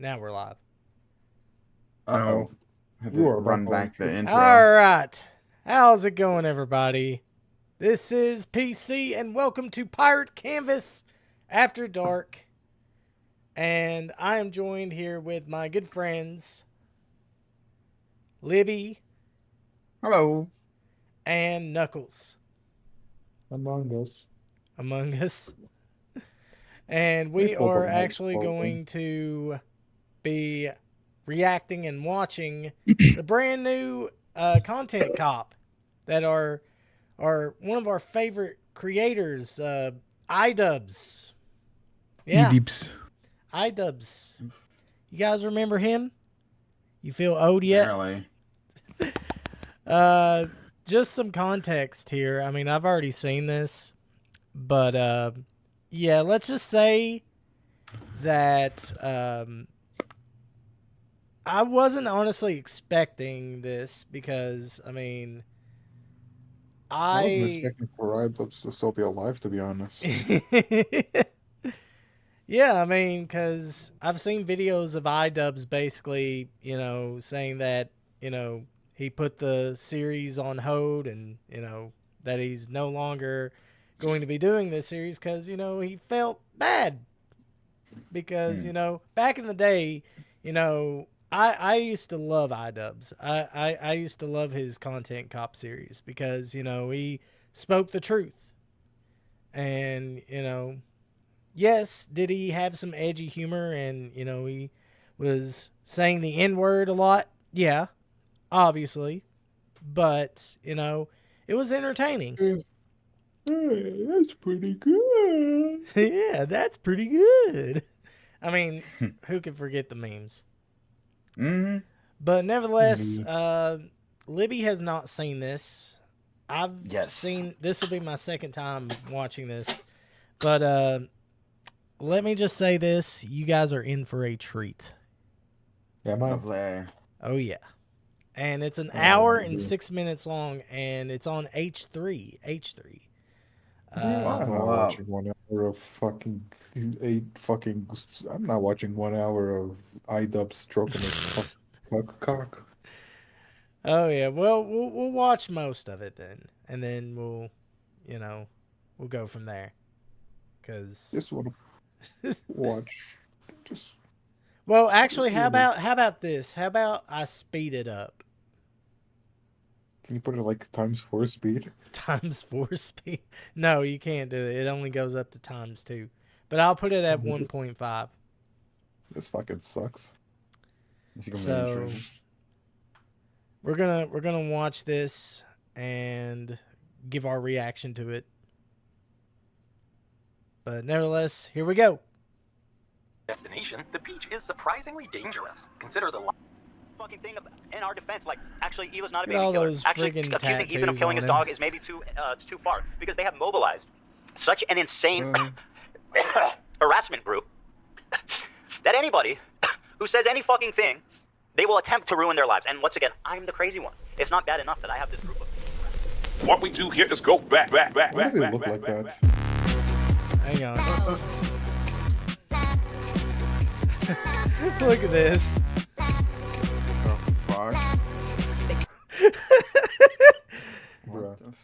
Now we're live. Uh-oh. I had to You are run back back the intro. All right. How's it going, everybody? This is PC, and welcome to Pirate Canvas After Dark. And I am joined here with my good friends, Libby Hello. and Knuckles, Among Us. among us. And we are actually going to be reacting and watching the brand new content cop that are one of our favorite creators, iDubbbz. Yeah, iDubbbz. iDubbbz. You guys remember him? You feel old yet? Barely. Just some context here. I mean, I've already seen this, but yeah, let's just say that I wasn't honestly expecting this because, I mean, I wasn't expecting for iDubbbz to still be alive, to be honest. Yeah, I mean, because I've seen videos of iDubbbz basically, saying that, he put the series on hold and, that he's no longer going to be doing this series because, he felt bad. Because, back in the day, I used to love iDubbbz. I used to love his Content Cop series because, he spoke the truth. And, yes, did he have some edgy humor and, he was saying the N-word a lot? Yeah, obviously. But, it was entertaining. Hey, that's pretty good. Yeah, that's pretty good. I mean, who could forget the memes? Mm-hmm. But nevertheless, Libby has not seen this. I've seen this. Will be my second time watching this. But let me just say this: you guys are in for a treat. Yeah, man. Lovely. Oh yeah, and it's an hour and 6 minutes long, and it's on H3. H3. I'm not watching 1 hour of fucking I'm not watching 1 hour of iDubbbz stroking his cock. Oh yeah, well we'll watch most of it then, and then we'll go from there. Cause Just want to watch. Just. Well, actually, how about this? How about I speed it up? Can you put it like ×4 speed? ×4 speed? No, you can't do it. It only goes up to ×2. But I'll put it at 1.5. This fucking sucks. So we're gonna watch this and give our reaction to it. But nevertheless, here we go. Destination, the beach is surprisingly dangerous. Consider the fucking thing in our defense. Like, actually, Eva's not a baby killer. Actually, accusing Ethan of killing his dog is maybe too far because they have mobilized such an insane harassment group that anybody who says any fucking thing, they will attempt to ruin their lives. And once again, I'm the crazy one. It's not bad enough that I have this group of. What we do here is go back. Why does it look like that? Hang on. Look at this.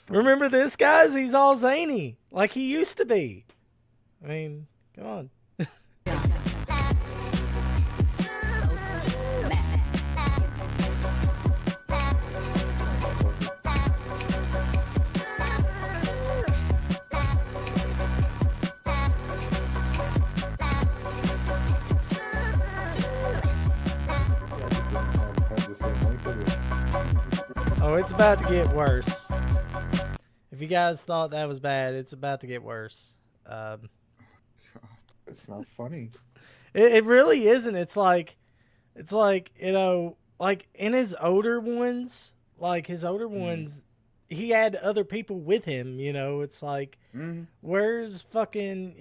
Remember this, guys? He's all zany, like he used to be. I mean, come on. Oh, it's about to get worse. If you guys thought that was bad, it's about to get worse. It's not funny. It really isn't. It's like, like in his older ones, he had other people with him. It's like, where's fucking,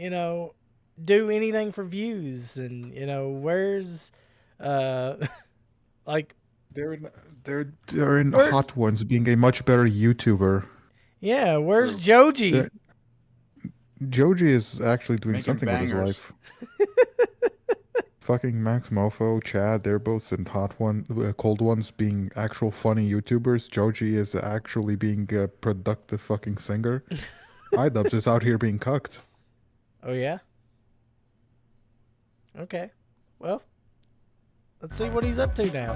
do anything for views, and where's, like. They're in Hot Ones being a much better YouTuber. Yeah, where's Joji? Joji is actually doing Making something bangers. with his life. fucking Max Mofo, Chad, they're both in cold ones being actual funny YouTubers. Joji is actually being a productive fucking singer. iDubbbz is out here being cucked. Oh, yeah? Okay. Well, let's see what he's up to now.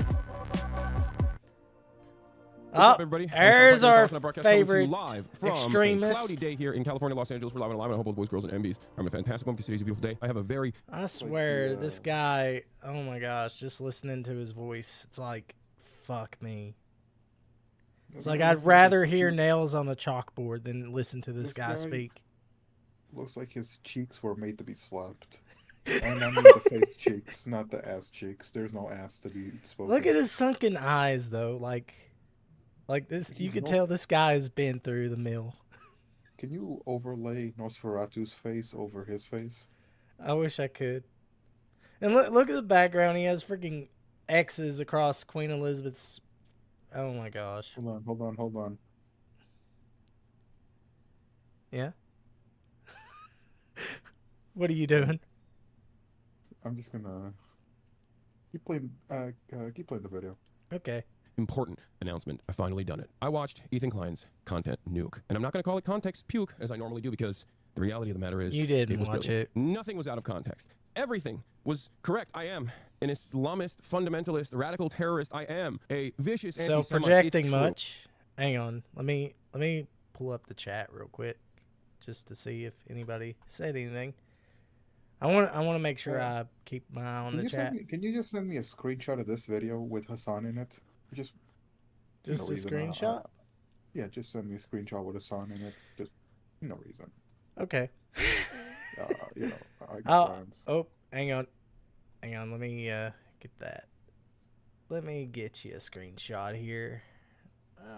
What's up, everybody? There's our favorite live from extremist. A cloudy day here in California, Los Angeles. We're live and live. I hope all the boys, girls, and MBs are having a fantastic one because today's a beautiful day. I have a very... I swear, this guy, oh my gosh, just listening to his voice, it's like, fuck me. It's like I'd rather hear nails on a chalkboard than listen to this guy speak. Looks like his cheeks were made to be slapped. And I mean the face cheeks, not the ass cheeks. There's no ass to be spoken. Look at his sunken eyes, though. Like this, you could tell this guy has been through the mill. Can you overlay Nosferatu's face over his face? I wish I could. And look at the background. He has freaking X's across Queen Elizabeth's. Oh my gosh. Hold on. Yeah? What are you doing? I'm just gonna keep playing the video. Okay. Important announcement. I finally done it. I watched Ethan Klein's content nuke. And I'm not going to call it context puke, as I normally do, because the reality of the matter is... You didn't was watch brilliant. it. Nothing was out of context. Everything was correct. I am an Islamist, fundamentalist, radical terrorist. I am a vicious anti-Semite. Self-projecting much? Hang on. Let me pull up the chat real quick, just to see if anybody said anything. I want to make sure I keep my eye on the chat. Can you just send me a screenshot of this video with Hassan in it? Just a screenshot? Yeah, just send me a screenshot with Hassan in it. Just no reason. Okay. Oh, hang on. Let me get that. Let me get you a screenshot here.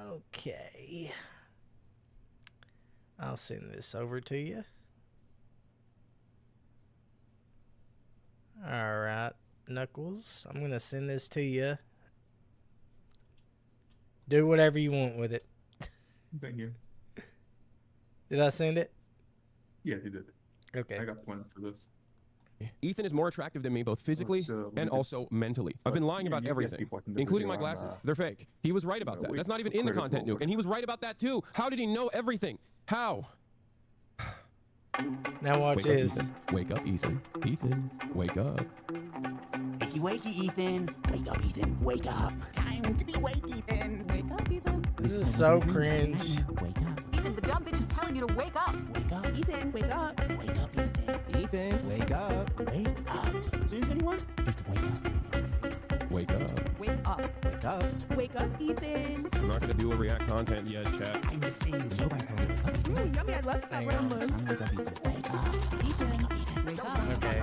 Okay. I'll send this over to you. All right, Knuckles. I'm going to send this to you. Do whatever you want with it. Thank you. Did I send it? Yeah, you did. Okay. I got one for this. Ethan is more attractive than me, both physically and also mentally. I've been lying about everything, including my glasses. They're fake. He was right about that. That's not even in the content nuke, and he was right about that too. How did he know everything? How? Now watch this. Wake up, Ethan. Ethan, wake up. Wakey, wakey, Ethan. Wake up, Ethan. Wake up. Time to be awake, Ethan. Wake up, Ethan. This is so cringe. Wake up. Ethan, the dumb bitch is telling you to wake up. Wake up, Ethan. Wake up. Wake up, Ethan. Ethan, wake up. Wake up. Soon, anyone? Just wake up. Wake up. Wake up. Wake up. Wake up, Ethan. I'm not going to do a react content yet, chat. I'm just saying, nobody's going to wake up. Ooh, yummy. I love sour almonds. Wake up, Ethan. Wake up. Ethan, wake up. Okay.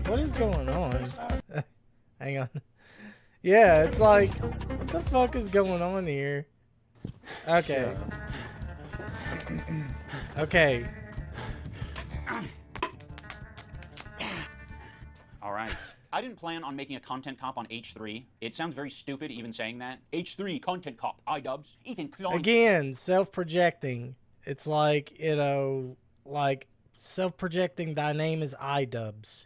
What is going on? Hang on. Yeah, it's like, what the fuck is going on here? Okay. Okay. All right. I didn't plan on making a content cop on H3. It sounds very stupid even saying that. H3, content cop, iDubbbz, Ethan Klein. Again, self-projecting. It's like, like self-projecting thy name is iDubbbz.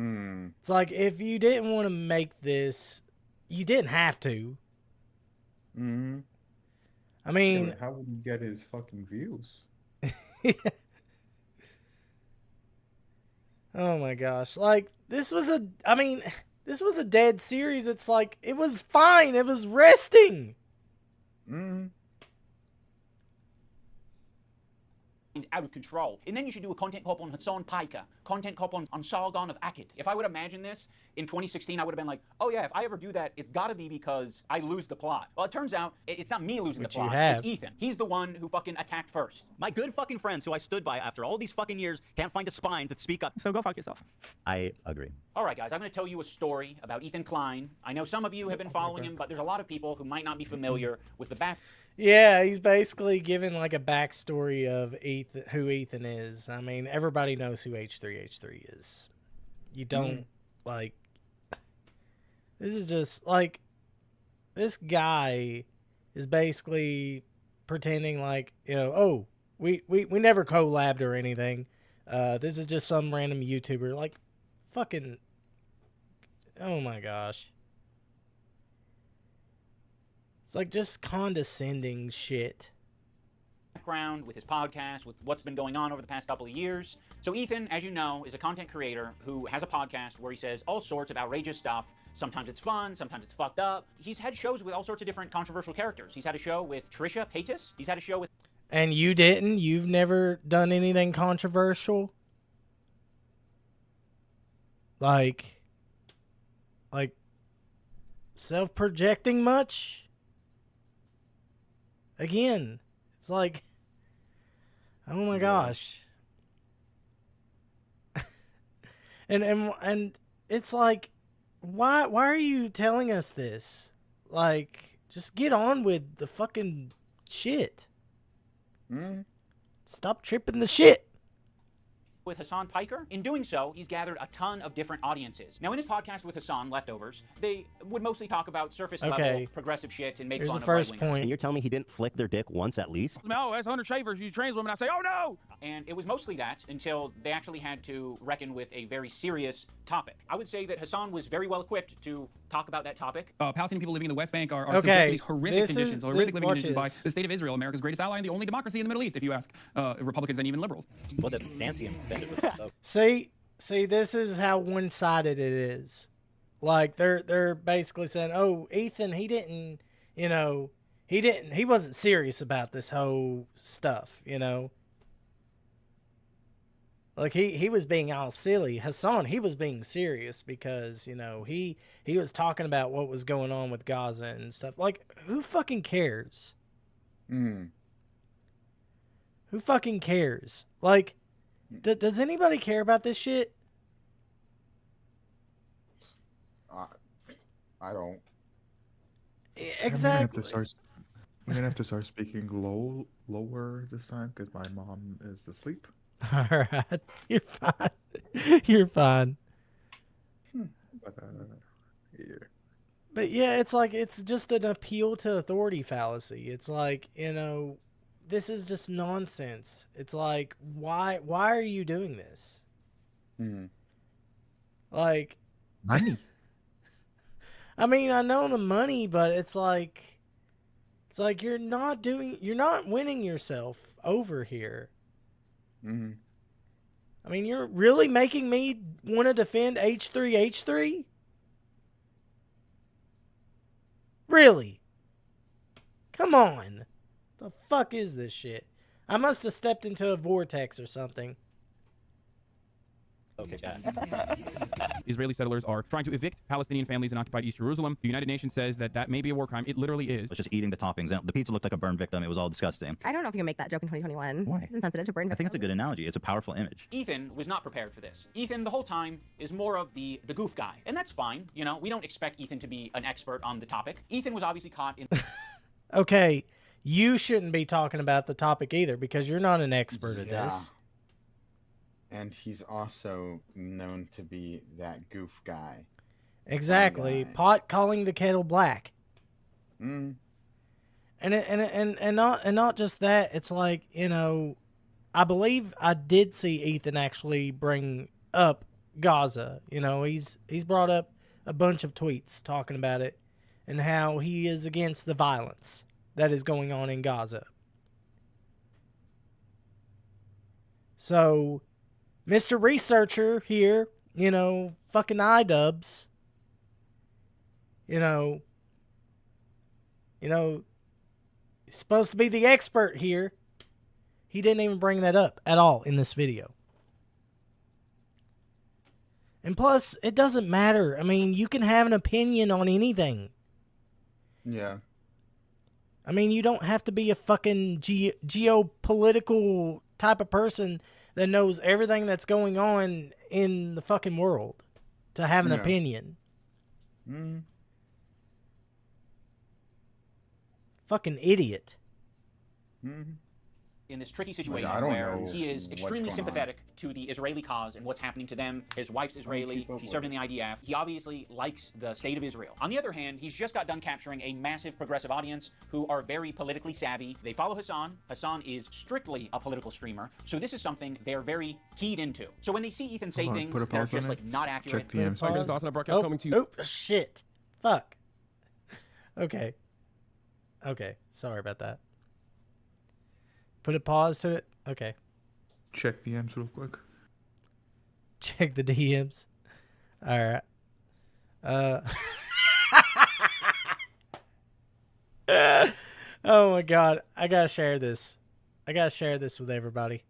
It's like, if you didn't want to make this, you didn't have to. I mean... Yeah, how would he get his fucking views? Oh my gosh. Like, this was a dead series. It's like, it was fine. It was resting. Out of control. And then you should do a content cop on Hassan Piker, content cop on Sargon of Akkad. If I would imagine this in 2016, I would have been like, oh yeah, if I ever do that, it's got to be because I lose the plot. Well, it turns out it's not me losing the plot. It's Ethan. He's the one who fucking attacked first. My good fucking friends who I stood by after all these fucking years can't find a spine to speak up. So go fuck yourself. I agree. All right, guys, I'm going to tell you a story about Ethan Klein. I know some of you have been following him, but there's a lot of people who might not be familiar with the back. Yeah, he's basically giving like a backstory of who Ethan is. I mean, everybody knows who H3H3 is. You don't, like... This is just, like... This guy is basically pretending like, oh, we never collabed or anything. This is just some random YouTuber. Like, fucking, oh my gosh. It's like just condescending shit. Background with his podcast, with what's been going on over the past couple of years. So Ethan, as you know, is a content creator who has a podcast where he says all sorts of outrageous stuff. Sometimes it's fun, sometimes it's fucked up. He's had shows with all sorts of different controversial characters. He's had a show with H3H3. He's had a show with... And you didn't? You've never done anything controversial? Like self-projecting much? Again, it's like, oh my gosh. and it's like, why are you telling us this? Like, just get on with the fucking shit. Stop tripping the shit. With Hassan Piker. In doing so, he's gathered a ton of different audiences. Now, in his podcast with Hassan, Leftovers, they would mostly talk about surface level progressive shit and make fun of right-wingers. And you're telling me he didn't flick their dick once at least? No, that's 100 shavers. You trans women. I say, oh no! And it was mostly that until they actually had to reckon with a very serious topic. I would say that Hassan was very well equipped to talk about that topic. Palestinian people living in the West Bank are subject to these horrific conditions, horrific living conditions by the state of Israel, America's greatest ally and the only democracy in the Middle East, if you ask Republicans and even liberals. Well, that's Nancy invented with stuff. See, this is how one-sided it is. Like, they're basically saying, oh, Ethan, he wasn't serious about this whole stuff, you know? Like, he was being all silly. Hassan, he was being serious because, you know, he was talking about what was going on with Gaza and stuff. Like, who fucking cares? Who fucking cares? Like, does anybody care about this shit? I don't. Exactly. I'm gonna have to start speaking lower this time because my mom is asleep. All right, you're fine. You're fine. But yeah, it's like, it's just an appeal to authority fallacy. It's like, you know, this is just nonsense. It's like, why are you doing this? Like, money. I mean, I know the money, but it's like you're not winning yourself over here. I mean, you're really making me want to defend H3H3? Really? Come on. The fuck is this shit? I must have stepped into a vortex or something. Okay, Israeli settlers are trying to evict Palestinian families in occupied East Jerusalem. The United Nations says that may be a war crime. It literally is. It's just eating the toppings. The pizza looked like a burn victim. It was all disgusting. I don't know if you can make that joke in 2021. Why? It's insensitive to burn victims. I think it's a good analogy. It's a powerful image. Ethan was not prepared for this. Ethan, the whole time, is more of the goof guy. And that's fine. You know, we don't expect Ethan to be an expert on the topic. Ethan was obviously caught in... Okay, you shouldn't be talking about the topic either because you're not an expert at this. And he's also known to be that goof guy. Exactly. Pot calling the kettle black. And not just that. It's like, you know, I believe I did see Ethan actually bring up Gaza. You know, he's brought up a bunch of tweets talking about it and how he is against the violence that is going on in Gaza. So, Mr. Researcher here, you know, fucking iDubbbz, you know, he's supposed to be the expert here. He didn't even bring that up at all in this video. And plus, it doesn't matter. I mean, you can have an opinion on anything. Yeah. I mean, you don't have to be a fucking geopolitical type of person that knows everything that's going on in the fucking world to have an opinion. Mm-hmm. Fucking idiot. Mm-hmm. in this tricky situation I don't where know he is what's extremely going sympathetic to the Israeli cause and what's happening to them. His wife's Israeli. She served in the IDF. He obviously likes the state of Israel. On the other hand, he's just got done capturing a massive progressive audience who are very politically savvy. They follow Hassan. Hassan is strictly a political streamer, so this is something they're very keyed into. So when they see Ethan say things that are just like not accurate. Check DMs. Here's the Austin broadcast coming to you. Oh, shit. Fuck. Okay. Okay. Sorry about that. Put a pause to it. Okay. Check DMs real quick. Check the DMs. All right. Oh my god. I gotta share this. I gotta share this with everybody.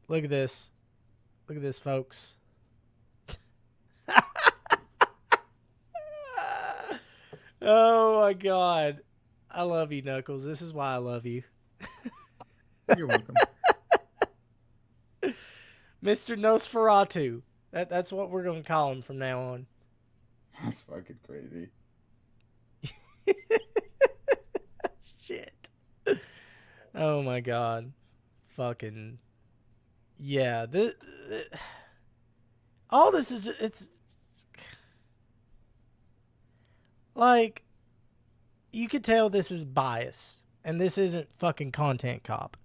Look at this. Look at this, folks. Oh my god. I love you, Knuckles. This is why I love you. You're welcome. Mr. Nosferatu. That's what we're going to call him from now on. That's fucking crazy. Shit. Oh my god. Fucking. Yeah. All this is just, it's like, you could tell this is bias, and this isn't fucking Content Cop.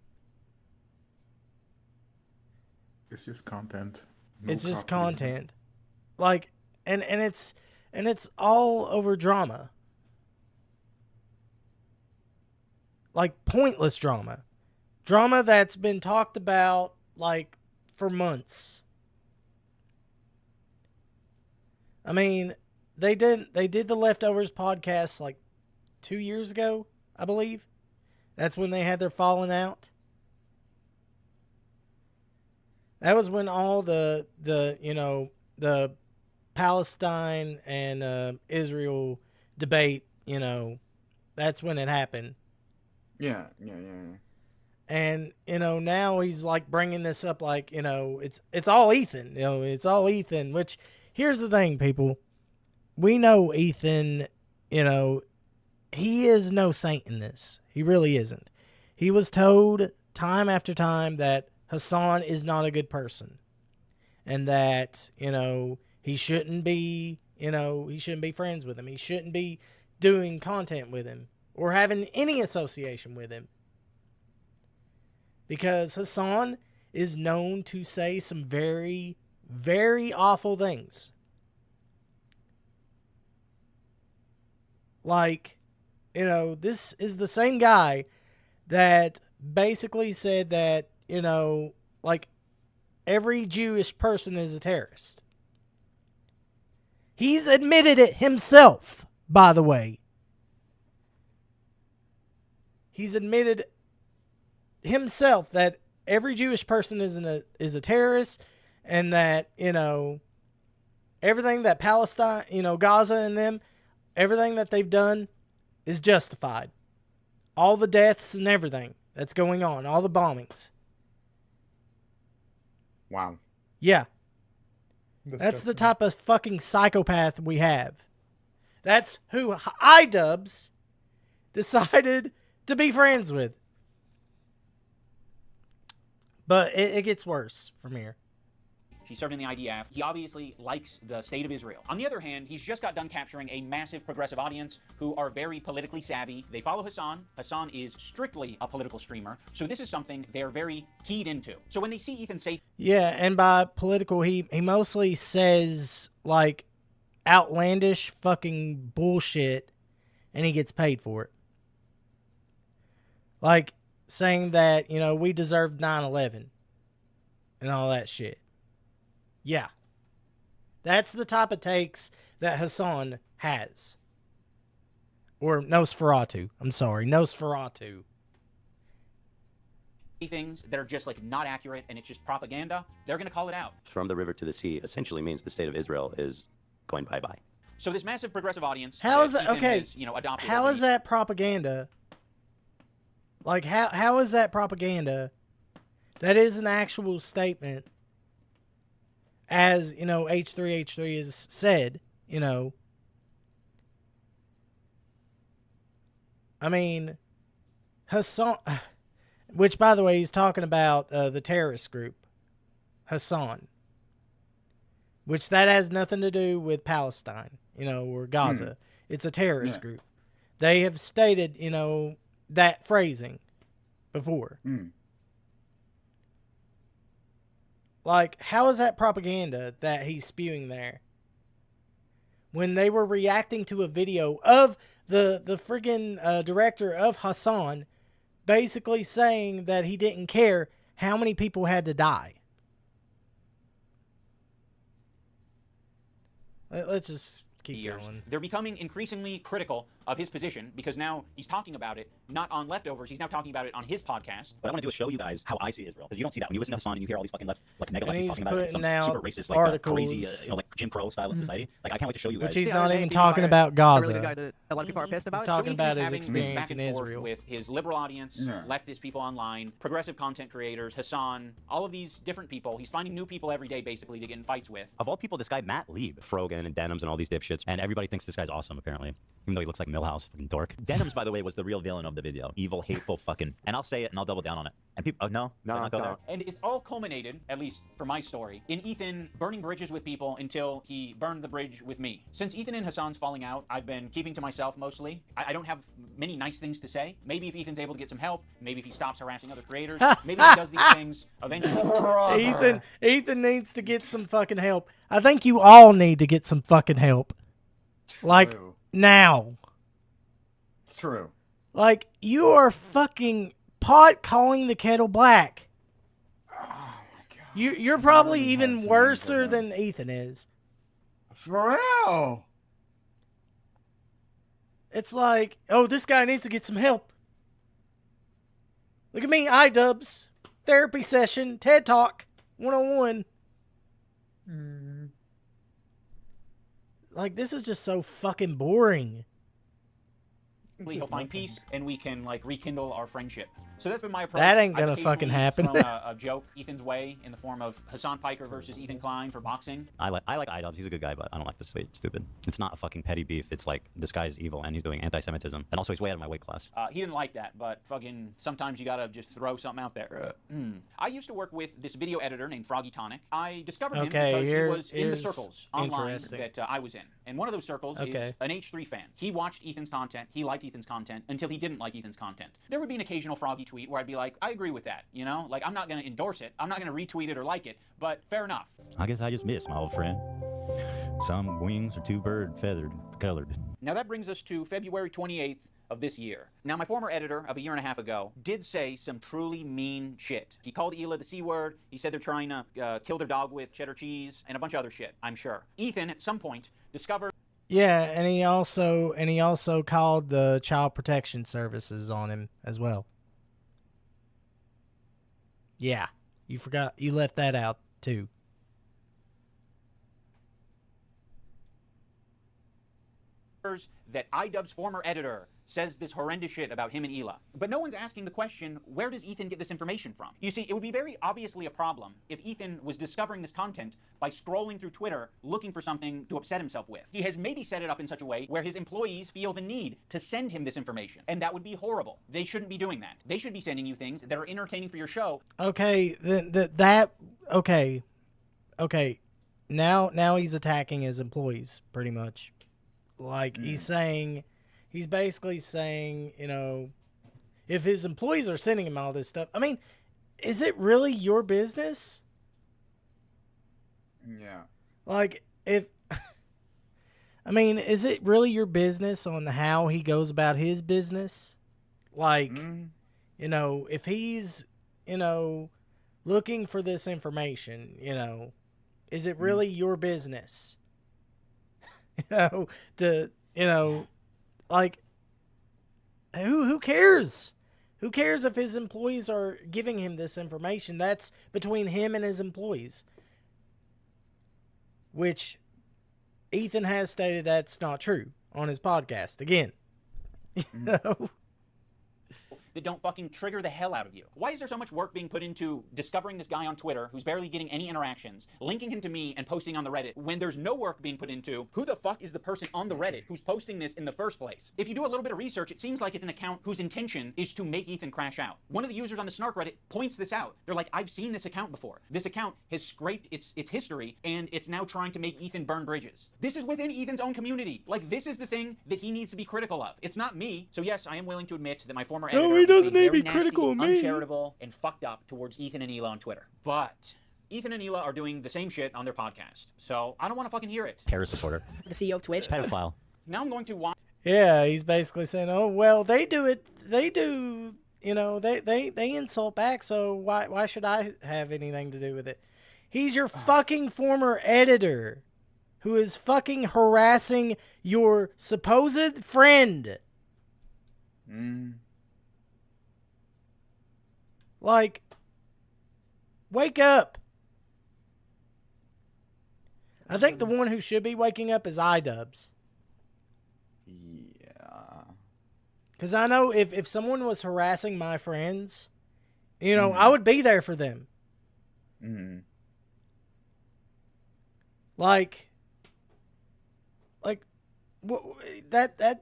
It's just content. It's just content. Like, and it's all over drama. Like, pointless drama. Drama that's been talked about, like, for months. I mean, they did the Leftovers podcast, like, 2 years ago, I believe. That's when they had their falling out. That was when all the Palestine and Israel debate, that's when it happened. Yeah. And, now he's like bringing this up like, it's all Ethan, it's all Ethan, which here's the thing, people. We know Ethan, he is no saint in this. He really isn't. He was told time after time that Hassan is not a good person. And that, he shouldn't be, he shouldn't be friends with him. He shouldn't be doing content with him or having any association with him. Because Hassan is known to say some very, very awful things. Like, this is the same guy that basically said that, like, every Jewish person is a terrorist. He's admitted it himself, by the way. He's admitted himself that every Jewish person is a terrorist, and that, everything that Palestine, Gaza and them, everything that they've done is justified. All the deaths and everything that's going on, all the bombings. Wow. Yeah. That's the type of fucking psychopath we have. That's who iDubbbz decided to be friends with. But it gets worse from here. He served in the IDF. He obviously likes the state of Israel. On the other hand, he's just got done capturing a massive progressive audience who are very politically savvy. They follow Hassan. Hassan is strictly a political streamer. So this is something they're very keyed into. So when they see Ethan say... Yeah, and by political, he mostly says, like, outlandish fucking bullshit, and he gets paid for it. Like, saying that, we deserved 9/11 and all that shit. Yeah. That's the type of takes that Hassan has. Or Nosferatu. I'm sorry, Nosferatu. Things that are just like not accurate and it's just propaganda, they're going to call it out. From the river to the sea essentially means the state of Israel is going bye-bye. So this massive progressive audience... How is that... Okay, has, adopted how is that propaganda? Like, how is that propaganda? That is an actual statement. As, H3H3 has said, I mean, Hassan... Which, by the way, he's talking about the terrorist group, Hassan. Which that has nothing to do with Palestine, or Gaza. It's a terrorist group. They have stated, that phrasing before. Like, how is that propaganda that he's spewing there? When they were reacting to a video of the friggin' director of Hassan basically saying that he didn't care how many people had to die. Let's just keep going. They're becoming increasingly critical of his position because now he's talking about it not on Leftovers. He's now talking about it on his podcast. What I want to do is show you guys how I see Israel, because you don't see that when you listen to Hassan and you hear all these fucking mega lefties talking about it, some super racist, crazy, like Jim Crow style of society. Like, I can't wait to show you guys. Which he's not even talking about Gaza. A lot of people are pissed about. He's talking about his experience back in Israel with his liberal audience, leftist people online, progressive content creators, Hassan, all of these different people. He's finding new people every day, basically, to get in fights with. Of all people, this guy Matt Lieb, Frogan and Denims and all these dipshits, and everybody thinks this guy's awesome, apparently, even though he looks like Milhouse, fucking dork. Denims, by the way, was the real villain of the video. Evil, hateful, fucking. And I'll say it, and I'll double down on it. And people, no, not go there. And it's all culminated, at least for my story, in Ethan burning bridges with people until he burned the bridge with me. Since Ethan and Hassan's falling out, I've been keeping to myself mostly. I don't have many nice things to say. Maybe if Ethan's able to get some help, maybe if he stops harassing other creators, maybe if he does these things eventually. Ethan needs to get some fucking help. I think you all need to get some fucking help. Like, now. True. Like, you are fucking pot calling the kettle black. Oh my god. You're probably even worser than Ethan is. For real. It's like, oh, this guy needs to get some help. Look at me, iDubbbz. Therapy session, TED Talk, 101. Like, this is just so fucking boring. He'll find peace, and we can rekindle our friendship. So that's been my approach. That ain't gonna fucking happen. Thrown a joke Ethan's way in the form of Hassan Piker versus Ethan Klein for boxing. I like iDubbbz. He's a good guy, but I don't like this. It's stupid. It's not a fucking petty beef. It's like this guy's evil and he's doing anti-Semitism, and also he's way out of my weight class. He didn't like that, but fucking sometimes you gotta just throw something out there. I used to work with this video editor named Froggy Tonic. I discovered him because he was in the circles online that I was in, and one of those circles is an H3 fan. He watched Ethan's content. He liked Ethan's content until he didn't like Ethan's content. There would be an occasional Froggy tweet where I'd be like, I agree with that, Like, I'm not going to endorse it. I'm not going to retweet it or like it, but fair enough. I guess I just missed my old friend. Some wings are too bird-feathered, colored. Now that brings us to February 28th of this year. Now, my former editor of a year and a half ago did say some truly mean shit. He called Hila the C word. He said they're trying to kill their dog with cheddar cheese and a bunch of other shit, I'm sure. Ethan, at some point, discovered... Yeah, and he also called the Child Protection Services on him as well. Yeah, you left that out too. That iDubbbz former editor says this horrendous shit about him and Hila. But no one's asking the question, where does Ethan get this information from? You see, it would be very obviously a problem if Ethan was discovering this content by scrolling through Twitter looking for something to upset himself with. He has maybe set it up in such a way where his employees feel the need to send him this information. And that would be horrible. They shouldn't be doing that. They should be sending you things that are entertaining for your show. Okay, okay. Now he's attacking his employees, pretty much. Like, he's basically saying, if his employees are sending him all this stuff, I mean, is it really your business? Yeah. Like, is it really your business on how he goes about his business? Like, if he's, looking for this information, is it really your business? Like, who cares? Who cares if his employees are giving him this information? That's between him and his employees. Which Ethan has stated that's not true on his podcast. Again, that don't fucking trigger the hell out of you? Why is there so much work being put into discovering this guy on Twitter who's barely getting any interactions, linking him to me and posting on the Reddit, when there's no work being put into who the fuck is the person on the Reddit who's posting this in the first place? If you do a little bit of research, it seems like it's an account whose intention is to make Ethan crash out. One of the users on the Snark Reddit points this out. They're like, I've seen this account before. This account has scraped its history, and it's now trying to make Ethan burn bridges. This is within Ethan's own community. Like, this is the thing that he needs to be critical of. It's not me. So yes, I am willing to admit that my former editor No, he doesn't need to be nasty, critical of me. uncharitable, and fucked up towards Ethan and Hila on Twitter. But Ethan and Hila are doing the same shit on their podcast. So I don't want to fucking hear it. Terrorist supporter. The CEO of Twitch. Pedophile. Now I'm going to watch. Yeah, he's basically saying, oh, well, they do it. They do, you know, they insult back, so why should I have anything to do with it? He's your fucking former editor who is fucking harassing your supposed friend. Like, wake up. I think the one who should be waking up is iDubbbz. Yeah. Because I know if someone was harassing my friends, you know, I would be there for them. Like that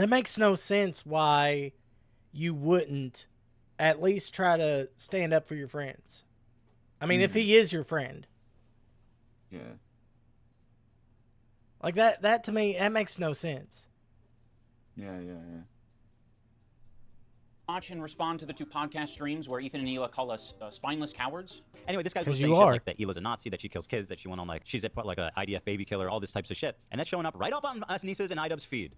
makes no sense why you wouldn't at least try to stand up for your friends. I mean, if he is your friend. Yeah. Like that to me, that makes no sense. Yeah. Watch and respond to the 2 podcast streams where Ethan and Hila call us spineless cowards. Anyway, this guy's 'Cause saying you shit are. like that Hila's a Nazi, that she kills kids, that she went on like she's a IDF baby killer, all this types of shit, and that's showing up right up on us Nisa's and iDubbbz feed.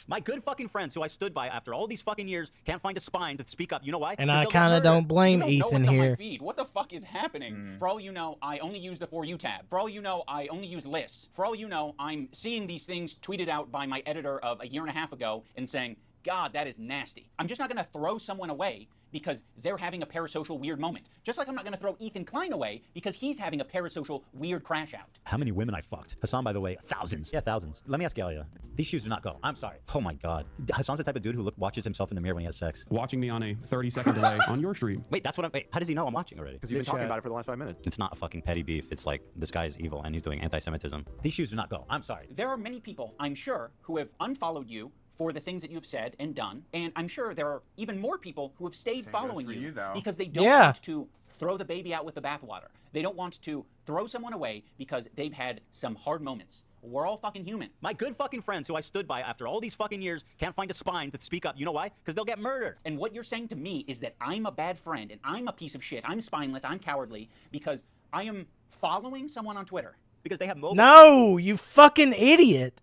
My good fucking friends who I stood by after all these fucking years can't find a spine to speak up. You know why? And I kind of don't blame You don't know Ethan what's on my here. feed. What the fuck is happening? For all you know, I only use the For You tab. For all you know, I only use lists. For all you know, I'm seeing these things tweeted out by my editor of a year and a half ago and saying, God, that is nasty. I'm just not going to throw someone away because they're having a parasocial weird moment. Just like I'm not going to throw Ethan Klein away because he's having a parasocial weird crash out. How many women I fucked? Hassan, by the way, thousands. Yeah, thousands. Let me ask Galia. These shoes do not go. I'm sorry. Oh my God. Hassan's the type of dude who watches himself in the mirror when he has sex. Watching me on a 30-second delay on your stream. Wait, that's what I'm... Wait, how does he know I'm watching already? Because you've been talking about it for the last 5 minutes. It's not a fucking petty beef. It's like, this guy is evil and he's doing anti-Semitism. These shoes do not go. I'm sorry. There are many people, I'm sure, who have unfollowed you for the things that you've said and done, and I'm sure there are even more people who have stayed following you because they don't want to throw the baby out with the bathwater. They don't want to throw someone away because they've had some hard moments. We're all fucking human. My good fucking friends who I stood by after all these fucking years can't find a spine to speak up. You know why? Because they'll get murdered. And what you're saying to me is that I'm a bad friend and I'm a piece of shit. I'm spineless. I'm cowardly because I am following someone on Twitter. Because they have mobile. No, you fucking idiot.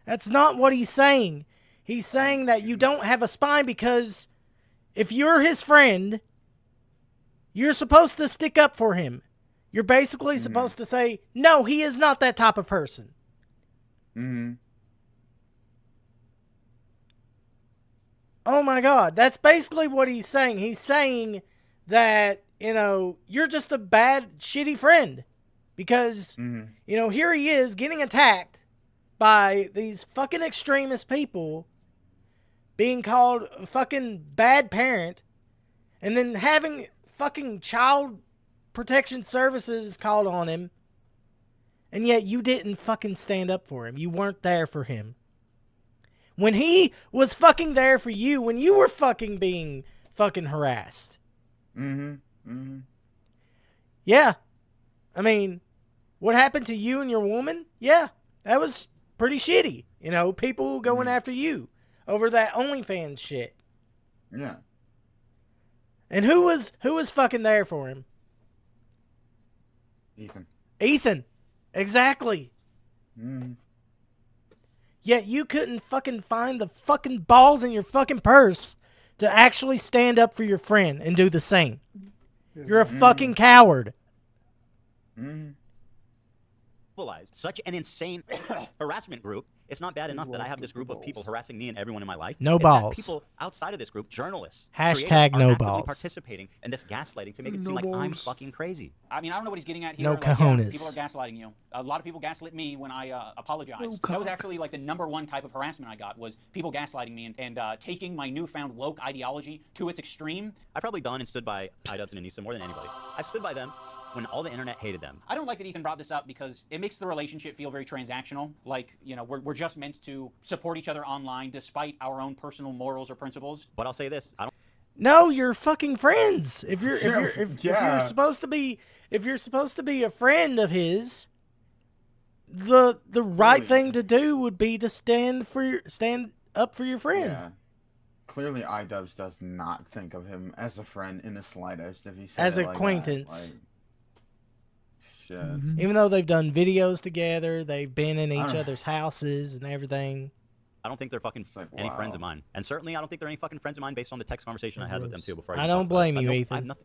That's not what he's saying. He's saying that you don't have a spine because if you're his friend, you're supposed to stick up for him. You're basically supposed to say, no, he is not that type of person. Oh my God. That's basically what he's saying. He's saying that, you know, you're just a bad, shitty friend. Because, you know, here he is getting attacked by these fucking extremist people, being called a fucking bad parent, and then having fucking child protection services called on him, and yet you didn't fucking stand up for him. You weren't there for him. When he was fucking there for you, when you were fucking being fucking harassed. Yeah. I mean, what happened to you and your woman? Yeah, that was pretty shitty. You know, people going after you over that OnlyFans shit. Yeah. And who was fucking there for him? Ethan. Exactly. Yet you couldn't fucking find the fucking balls in your fucking purse to actually stand up for your friend and do the same. You're a fucking coward. mobilized such an insane harassment group. It's not bad enough that I have this group of people harassing me and everyone in my life. No It's balls. that people outside of this group, journalists, Hashtag creators, no are actively balls. participating in this gaslighting to make it No seem like I'm balls. fucking crazy. I mean, I don't know what he's getting at here. No Like, yeah, cojones. people are gaslighting you. A lot of people gaslit me when I apologized. No That was cock. actually like the #1 type of harassment I got was people gaslighting me and taking my newfound woke ideology to its extreme. I've probably done and stood by iDubbbz and Anissa more than anybody. I've stood by them when all the internet hated them. I don't like that Ethan brought this up because it makes the relationship feel very transactional. Like, you know, we're just meant to support each other online despite our own personal morals or principles. But I'll say this, I don't No, you're fucking friends. If you're supposed to be a friend of his, the right thing to do would be to stand up for your friend. Yeah. Clearly, iDubbbz does not think of him as a friend in the slightest. If he said As it like acquaintance. that, like, shit. Even though they've done videos together, they've been in each other's houses and everything. I don't think they're fucking like, any wow. friends of mine. And certainly I don't think they're any fucking friends of mine based on the text conversation I had with them too before I even don't talked about this. blame you, Ethan. I have nothing,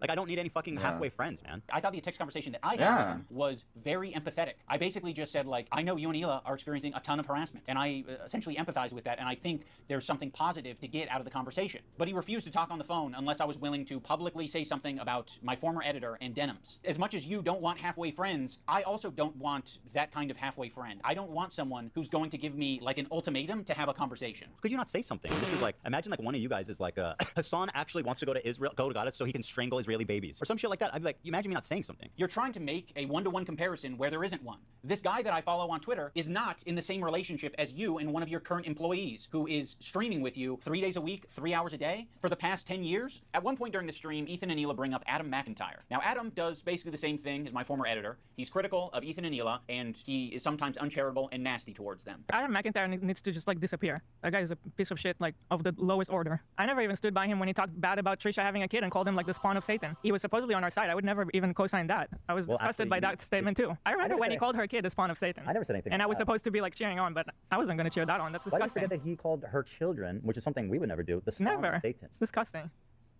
I don't need any fucking halfway friends, man. I thought the text conversation that I had with him was very empathetic. I basically just said, like, I know you and Hila are experiencing a ton of harassment, and I essentially empathize with that, and I think there's something positive to get out of the conversation. But he refused to talk on the phone unless I was willing to publicly say something about my former editor and denims. As much as you don't want halfway friends, I also don't want that kind of halfway friend. I don't want someone who's going to give me, like, an ultimatum to have a conversation. Could you not say something? This is like, imagine like one of you guys is like, Hassan actually wants to go to Israel, go to Gaza so he can strangle Israeli babies. Or some shit like that. I'd be like, imagine me not saying something. You're trying to make a one-to-one comparison where there isn't one. This guy that I follow on Twitter is not in the same relationship as you and one of your current employees who is streaming with you 3 days a week, 3 hours a day for the past 10 years. At one point during the stream, Ethan and Hila bring up Adam McIntyre. Now, Adam does basically the same thing as my former editor. He's critical of Ethan and Hila, and he is sometimes uncharitable and nasty towards them. Adam McIntyre needs to just, like, disappear. That guy is a piece of shit, like, of the lowest order. I never even stood by him when he talked bad about Trisha having a kid and called him, like, the spawn of Satan. He was supposedly on our side. I would never even co-sign that. I was disgusted by that statement, too. I remember when he called her kid the spawn of Satan. I never said anything. And I was supposed to be, like, cheering on, but I wasn't going to cheer that on. That's Why do you disgusting. forget that he called her children, which is something we would never do, the spawn Never. of Satan? It's disgusting.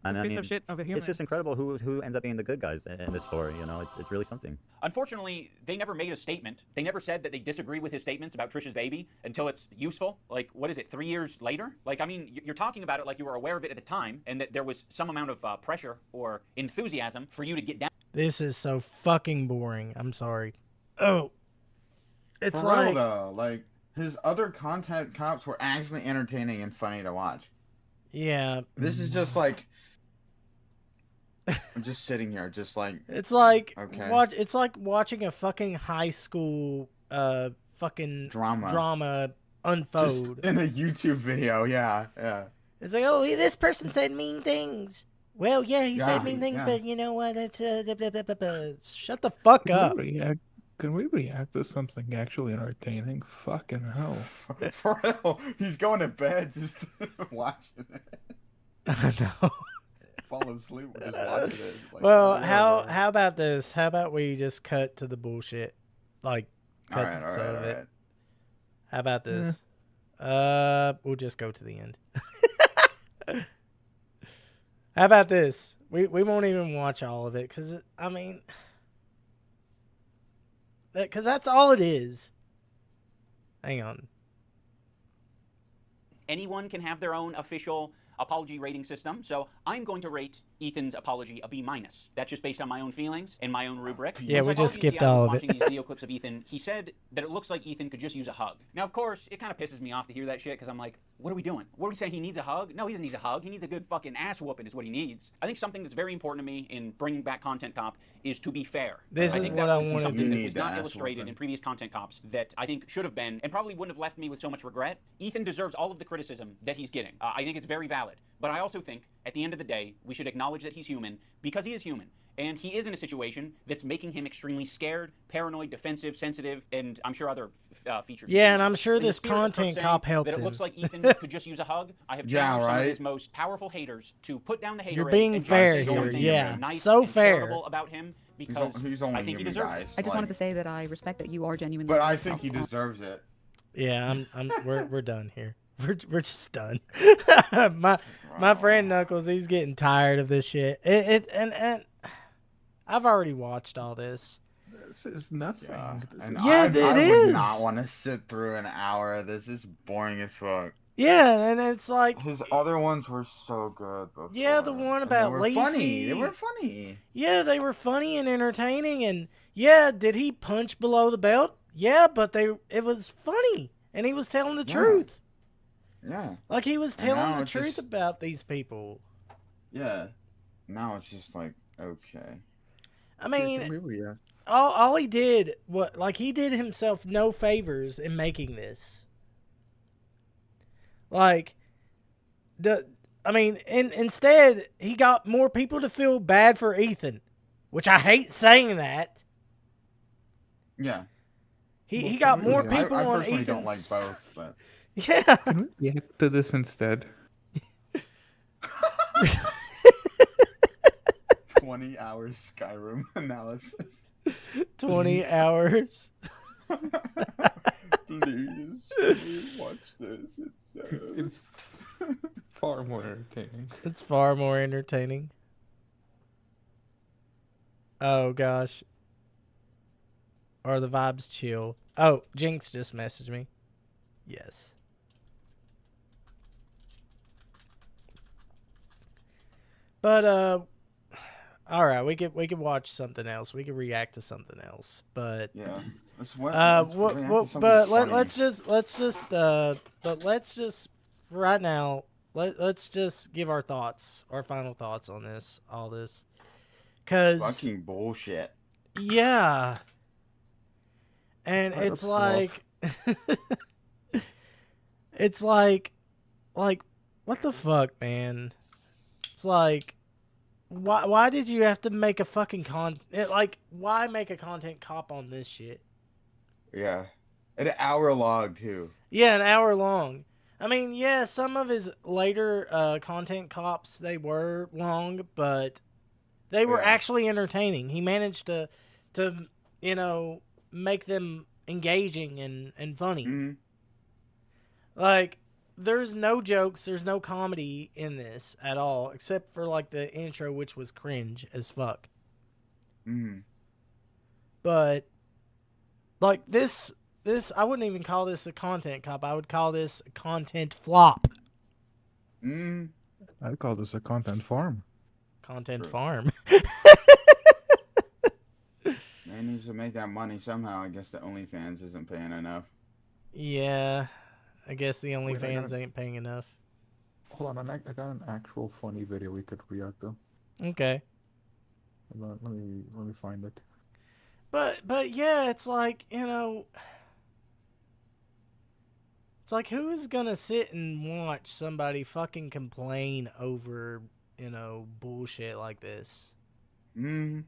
And I piece mean, of shit of a human. it's just incredible who ends up being the good guys in this story. You know, it's really something. Unfortunately, they never made a statement. They never said that they disagree with his statements about Trisha's baby until it's useful. Like, what is it, 3 years later? Like, I mean, you're talking about it like you were aware of it at the time and that there was some amount of pressure or enthusiasm for you to get down. This is so fucking boring. I'm sorry. Oh. It's For like... real, though, like, his other content cops were actually entertaining and funny to watch. Yeah. This is just like... I'm just sitting here, just like... It's like... Okay. It's like watching a fucking high school fucking drama unfold. Just in a YouTube video, yeah. It's like, oh, this person said mean things. Well, yeah, he said mean things, but you know what? It's shut the fuck up. Can we react to something actually entertaining? Fucking hell. For real, he's going to bed just watching it. I know. Fall asleep just watching it. Like, well, how about this? How about we just cut to the bullshit? Like, cut all some of it. right. How about this? We'll just go to the end. How about this? We won't even watch all of it because, I mean, because that's all it is. Hang on. Anyone can have their own official apology rating system, so I'm going to rate Ethan's apology a B-. That's just based on my own feelings and my own rubric. Yeah, we just skipped all of it. Watching these video clips of Ethan, he said that it looks like Ethan could just use a hug. Now, of course, it kind of pisses me off to hear that shit because I'm like, what are we doing? What are we saying? He needs a hug? No, he doesn't need a hug. He needs a good fucking ass whooping is what he needs. I think something that's very important to me in bringing back Content Cop is to be fair. This is what I want to do. Something that was not illustrated in previous Content Cops that I think should have been and probably wouldn't have left me with so much regret. Ethan deserves all of the criticism that he's getting. I think it's very valid. But I also think, at the end of the day, we should acknowledge that he's human because he is human. And he is in a situation that's making him extremely scared, paranoid, defensive, sensitive, and I'm sure other features. Yeah, and I'm sure this Content Cop helped him. him. It looks like Ethan could just use a hug. I have challenged some of his most powerful haters to put down the hater. You're being fair here, yeah. Nice so and fair. charitable about him because he's only I think he human, deserves guys. it. I just wanted to say that I respect that you are genuinely. But I think he deserves it. Yeah, we're done here. We're just done. my friend Knuckles, he's getting tired of this shit. And I've already watched all this. This is nothing. Yeah, This is... Yeah, I would not want to sit through an hour of this. This is boring as fuck. Yeah, and it's like his other ones were so good. Before. Yeah, the one about they were Leafy. funny. They were funny. Yeah, they were funny and entertaining. And yeah, did he punch below the belt? Yeah, but it was funny, and he was telling the truth. Yeah, like he was telling the truth about these people. Yeah, now it's just like okay. I mean, all he did he did himself no favors in making this. Instead, he got more people to feel bad for Ethan, which I hate saying that. Yeah. He got more people I on personally Ethan's... don't like both, but... Yeah. Can we react to this instead? 20 hours Skyrim analysis. 20 hours. Please watch this. It's far more entertaining. It's far more entertaining. Oh gosh. Are the vibes chill? Oh, Jinx just messaged me. Yes. But all right, we could watch something else. We could react to something else. But yeah. Let's just right now. Let's just give our thoughts, our final thoughts on all this, cause fucking bullshit. Yeah, and it's like, it's like, what the fuck, man? It's like, why did you have to make a fucking why make a content cop on this shit? Yeah. An hour long, too. Yeah, an hour long. I mean, yeah, some of his later content cops, they were long, but they were actually entertaining. He managed to make them engaging and funny. Mm-hmm. Like, there's no jokes, there's no comedy in this at all, except for, the intro, which was cringe as fuck. Mm. But... this, I wouldn't even call this a content cop. I would call this a content flop. I'd call this a content farm. Content farm. Man needs to make that money somehow. I guess the OnlyFans isn't paying enough. Yeah, I guess the OnlyFans ain't paying enough. Hold on, I got an actual funny video we could react to. Okay. Let me find it. But yeah, it's like, it's like, who is gonna sit and watch somebody fucking complain over, bullshit like this? I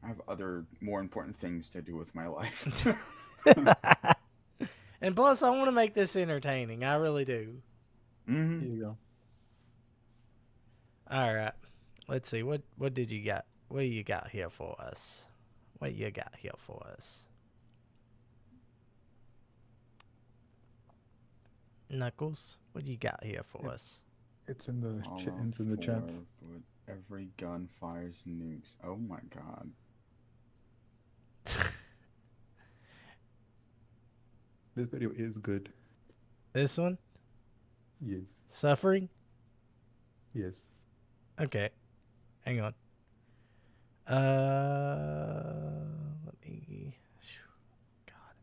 have other more important things to do with my life. And plus, I want to make this entertaining. I really do. Here you go. All right. Let's see. What did you got? What do you got here for us? What you got here for us? Knuckles, what do you got here for us? It's in the chat. But every gun fires nukes. Oh my god. This video is good. This one? Yes. Suffering? Yes. Okay. Hang on. Let me... God.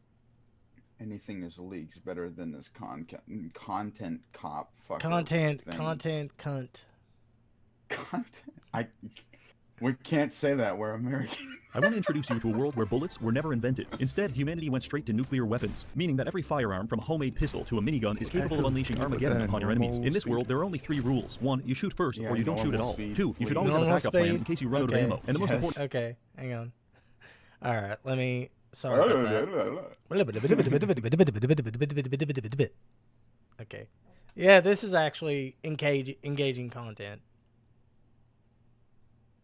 Anything is leaks better than this content cop fucker Content thing. cunt. We can't say that, we're American. I want to introduce you to a world where bullets were never invented. Instead, humanity went straight to nuclear weapons, meaning that every firearm, from a homemade pistol to a minigun, is capable of unleashing Armageddon upon your enemies. In this world, there are only 3 rules. 1, you shoot first, or you don't shoot at all. 2, you should always have a backup plan in case you run out of ammo. And the most important... Okay, hang on. All right, let me... Sorry about that. Okay. Yeah, this is actually engaging content.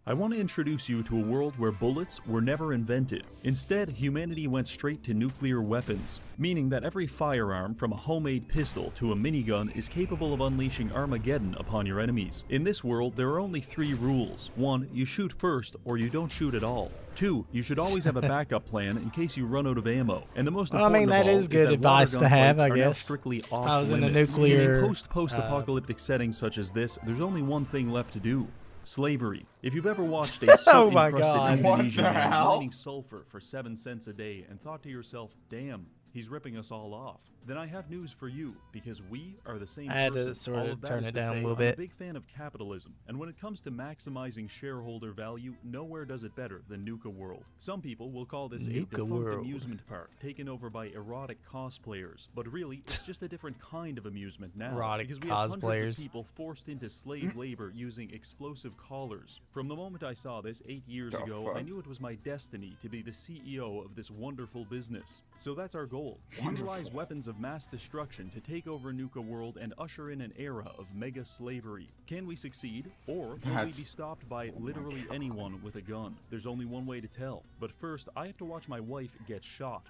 I want to introduce you to a world where bullets were never invented. Instead, humanity went straight to nuclear weapons, meaning that every firearm from a homemade pistol to a minigun is capable of unleashing Armageddon upon your enemies. In this world, there are only 3 rules. 1, you shoot first or you don't shoot at all. 2, you should always have a backup plan in case you run out of ammo. And the most important of all that is good advice to have, I guess. Strictly If I was in a off-limits. nuclear In post-apocalyptic settings such as this, there's only one thing left to do. Slavery. If you've ever watched a Oh my soot-encrusted God. Indonesian What the man hell? mining sulfur for 7 cents a day and thought to yourself, damn, he's ripping us all off, then I have news for you, because we are the same I had to person. sort All of of that turn is it to down a say, little I'm bit. a big fan of capitalism, and when it comes to maximizing shareholder value, nowhere does it better than Nuka World. Some people will call this a Nuka defunct World. amusement park taken over by erotic cosplayers, but really, it's just a different kind of amusement now. Erotic because we have hundreds cosplayers. of people forced into slave labor using explosive collars. From the moment I saw this 8 years The ago, fuck? I knew it was my destiny to be the CEO of this wonderful business. So that's our goal. Utilize weapons of mass destruction to take over Nuka World and usher in an era of mega slavery. Can we succeed? Or will we That's- be stopped by literally anyone with a gun? There's only one way to tell. But first, I have to watch my wife get shot.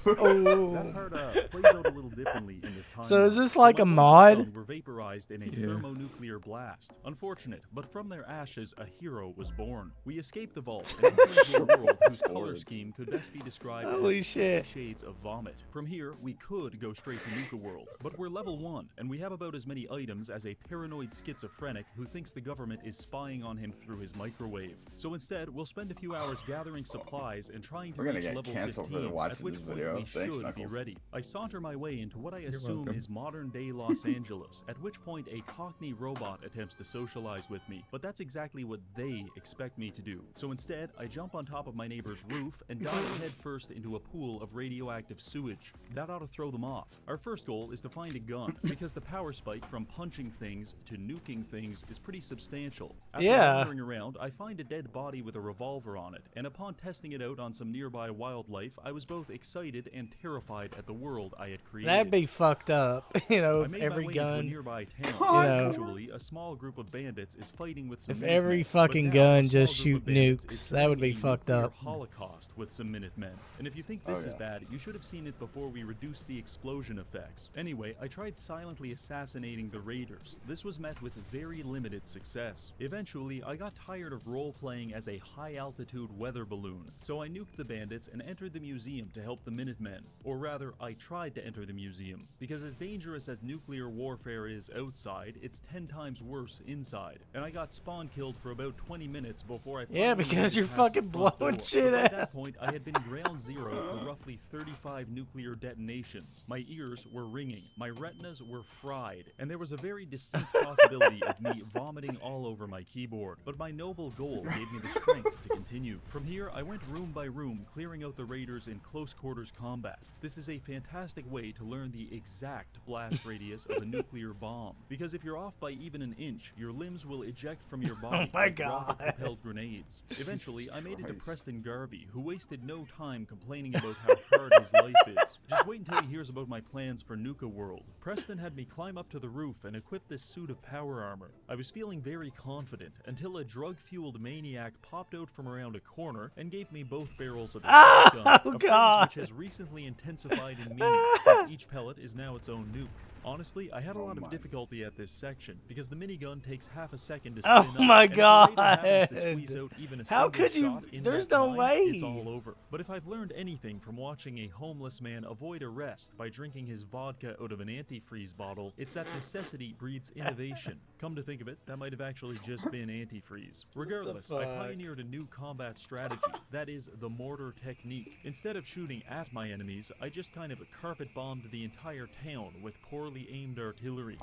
Oh. That part plays out a little differently in the timeline. So is this like My a mother and mod? son were vaporized in a Yeah. thermonuclear blast. Unfortunate, but from their ashes, a hero was born. We escaped the vault and entered into a world whose color scheme could best be described Holy as shit. shades of vomit. From here, we could go straight to Nuka World, but we're level 1, and we have about as many items as a paranoid schizophrenic who thinks the government is spying on him through his microwave. So instead, we'll spend a few hours gathering supplies and trying to We're gonna reach get level canceled for 15, watching at which this point video. we Thanks, should be Knuckles. ready. I saunter my way into what I assume welcome. is modern-day Los Angeles, at which point a Cockney robot attempts to socialize with me, but that's exactly what they expect me to do. So instead, I jump on top of my neighbor's roof and dive headfirst into a pool of radioactive sewage. That ought to throw them off. Our first goal is to find a gun, because the power spike from punching things to nuking things is pretty substantial. After Yeah. wandering around, I find a dead body with a revolver on it, and upon testing it out on some nearby wildlife, I was both excited and terrified at the world I had created. That'd be fucked up, you know, I if made every my way into a gun. nearby town. You know. Usually, a small group of bandits is fighting with some If Minutemen, every but fucking now gun a small just group of shoot bandits nukes, is that would be fighting a fucked nuclear up. Holocaust with some Minutemen. And if you think this is bad, you should have seen it before we reduced the explosion effects. Anyway, I tried silently assassinating the raiders. This was met with very limited success. Eventually, I got tired of role-playing as a high-altitude weather balloon, so I nuked the bandits and entered the museum to help the Minutemen. Or rather, I tried to enter the museum, because as dangerous as nuclear warfare is outside, it's 10 times worse inside. And I got spawn killed for about 20 minutes before I Yeah, finally because made it you're past the fucking front blowing door. shit But by out. that point, I had been ground zero for roughly 35 nuclear detonations. My ears were ringing, my retinas were fried, and there was a very distinct possibility of me vomiting all over my keyboard. But my noble goal gave me the strength to continue. From here, I went room by room, clearing out the raiders in close quarters combat. This is a fantastic way to learn the exact blast radius of a nuclear bomb, because if you're off by even an inch, your limbs will eject from your body my like God. rocket-propelled grenades. Eventually, I made it to Preston Garvey, who wasted no time complaining about how hard his life is. Just wait until he hears about my plans for Nuka World. Preston had me climb up to the roof and equip this suit of power armor. I was feeling very confident until a drug-fueled maniac popped out from around a corner and gave me both barrels of the shotgun, a phrase God. which has recently intensified in meaning since each pellet is now its own nuke. Honestly, I had a lot of difficulty at this section because the minigun takes half a second to spin up. Oh my and if the raider happens to God. squeeze out even a How single could you? shot in There's that no time, way. It's all over. But if I've learned anything from watching a homeless man avoid arrest by drinking his vodka out of an antifreeze bottle, it's that necessity breeds innovation. Come to think of it, that might have actually just been antifreeze. Regardless, I fuck? pioneered a new combat strategy. That is the mortar technique. Instead of shooting at my enemies, I just kind of carpet bombed the entire town with poorly aimed artillery.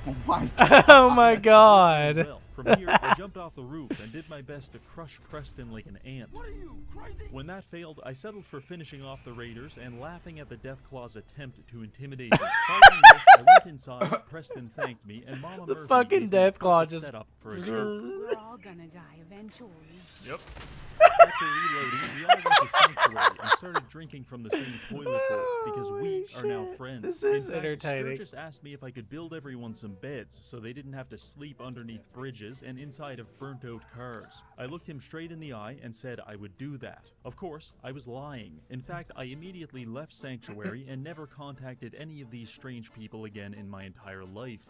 Oh my God. Oh my God. Well, from here, I jumped off the roof and did my best to crush Preston like an ant. What are you, crazy? When that failed, I settled for finishing off the raiders and laughing at the Deathclaw's attempt to intimidate me. Following this, I went inside, Preston thanked me, and Mama The Murphy fucking gave me a Deathclaw perfect just. setup for a joke. We're all gonna die eventually. Yep. we all went to Sanctuary and started drinking from the same toilet bowl because we are now friends. This is In fact, entertaining. Sturgis asked me if I could build everyone some beds so they didn't have to sleep underneath bridges and inside of burnt-out cars. I looked him straight in the eye and said I would do that. Of course, I was lying. In fact, I immediately left Sanctuary and never contacted any of these strange people again in my entire life.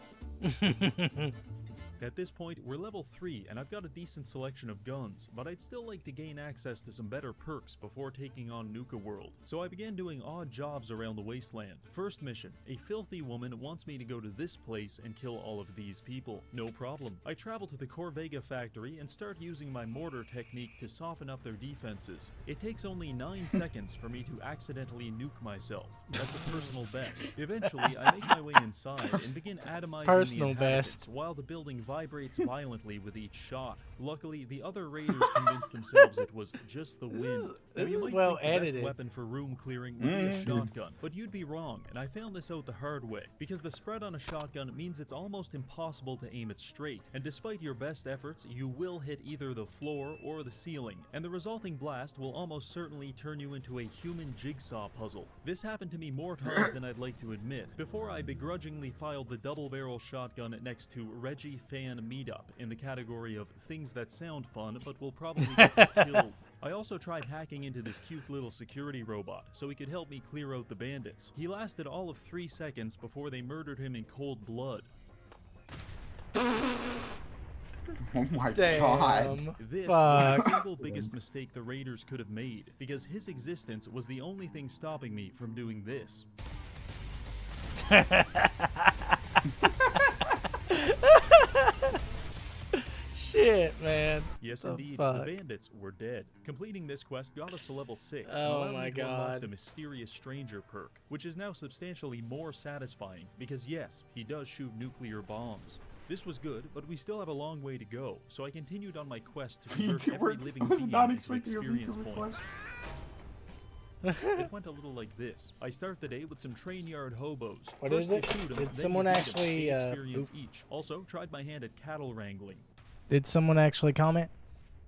At this point, we're level 3 and I've got a decent selection of guns, but I'd still like to gain access to some better perks before taking on Nuka World. So I began doing odd jobs around the wasteland. First mission, a filthy woman wants me to go to this place and kill all of these people. No problem. I travel to the Corvega factory and start using my mortar technique to soften up their defenses. It takes only 9 seconds for me to accidentally nuke myself. That's a personal best. Eventually, I make my way inside and begin atomizing Personal the inhabitants best. while the building vibrates violently with each shot. Luckily, the other raiders convinced themselves it was just the wind. This You is might well think the best edited. weapon for room clearing would be a shotgun, but you'd be wrong, and I found this out the hard way, because the spread on a shotgun means it's almost impossible to aim it straight, and despite your best efforts, you will hit either the floor or the ceiling, and the resulting blast will almost certainly turn you into a human jigsaw puzzle. This happened to me more times than I'd like to admit, before I begrudgingly filed the double-barrel shotgun next to Reggie Fan Meetup in the category of things that sound fun but will probably get you killed. I also tried hacking into this cute little security robot so he could help me clear out the bandits. He lasted all of 3 seconds before they murdered him in cold blood. Oh my Damn. god. This was Fuck. the single biggest mistake the Raiders could have made, because his existence was the only thing stopping me from doing this. Shit, man. Yes, The indeed, fuck? the bandits were dead. Completing this quest got us to level 6 and Oh allowed my me to unlock God. the Mysterious Stranger perk, which is now substantially more satisfying, because yes, he does shoot nuclear bombs. This was good, but we still have a long way to go, so I continued on my quest to convert every living I was being not into expecting a experience VTuber points. It went a little like this. I start the day with some train yard hobos. What First is you it? shoot 'em, Did then someone you beat 'em. actually, They experience oop. each. Also, tried my hand at cattle wrangling. Did someone actually comment?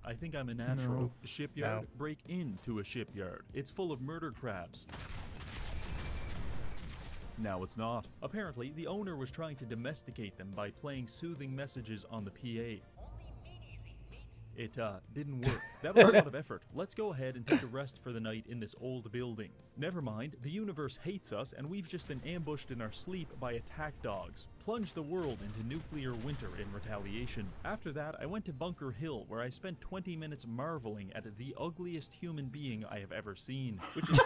I think I'm a natural. No. Shipyard? No. Break into a shipyard. It's full of murder crabs. Now it's not. Apparently, the owner was trying to domesticate them by playing soothing messages on the PA. It didn't work. That was a lot of effort. Let's go ahead and take a rest for the night in this old building. Never mind, the universe hates us and we've just been ambushed in our sleep by attack dogs. Plunged the world into nuclear winter in retaliation. After that, I went to Bunker Hill, where I spent 20 minutes marveling at the ugliest human being I have ever seen. Which is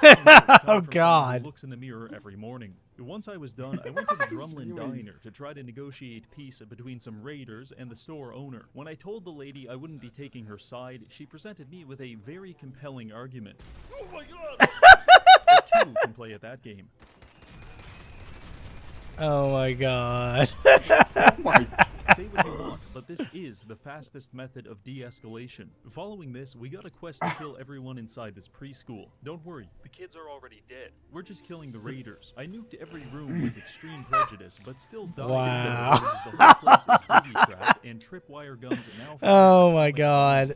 Oh, God. Who looks in the mirror every morning. Once I was done, I went to the Drumlin Diner to try to negotiate peace between some raiders and the store owner. When I told the lady I wouldn't be taking her side, she presented me with a very compelling argument. Oh my god! But two can play at that game. Oh my god. Oh my. Say what you want, but this is the fastest method of de-escalation. Following this, we got a quest to kill everyone inside this preschool. Don't worry, the kids are already dead. We're just killing the raiders. I nuked every room with extreme prejudice, but still died. Wow. Because the whole place is booby-trapped and tripwire guns now. Oh my god.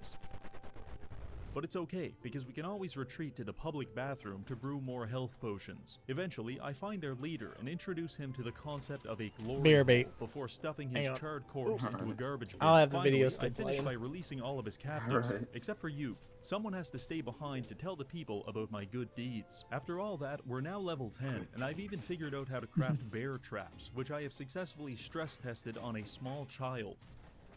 But it's okay, because we can always retreat to the public bathroom to brew more health potions. Eventually, I find their leader and introduce him to the concept of a glory Beer bait. hole before stuffing Hang his on. charred corpse into a garbage bin. I'll have the Finally, video still I finished playing. by releasing all of his captives, Alright. except for you. Someone has to stay behind to tell the people about my good deeds. After all that, we're now level 10, and I've even figured out how to craft bear traps, which I have successfully stress tested on a small child.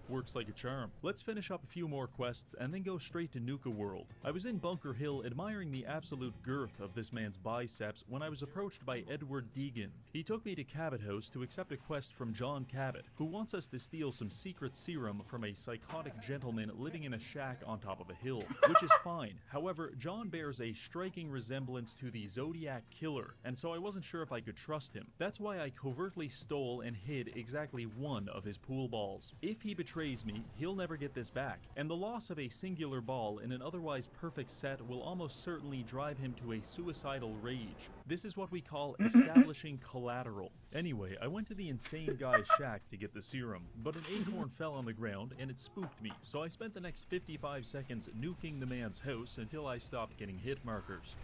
Works like a charm. Let's finish up a few more quests and then go straight to Nuka World. I was in Bunker Hill admiring the absolute girth of this man's biceps when I was approached by Edward Deegan. He took me to Cabot House to accept a quest from John Cabot, who wants us to steal some secret serum from a psychotic gentleman living in a shack on top of a hill, which is fine. However, John bears a striking resemblance to the Zodiac Killer, and so I wasn't sure if I could trust him. That's why I covertly stole and hid exactly one of his pool balls. If he betrayed betrays me, he'll never get this back, and the loss of a singular ball in an otherwise perfect set will almost certainly drive him to a suicidal rage. This is what we call establishing collateral. Anyway, I went to the insane guy's shack to get the serum, but an acorn fell on the ground and it spooked me, so I spent the next 55 seconds nuking the man's house until I stopped getting hit markers.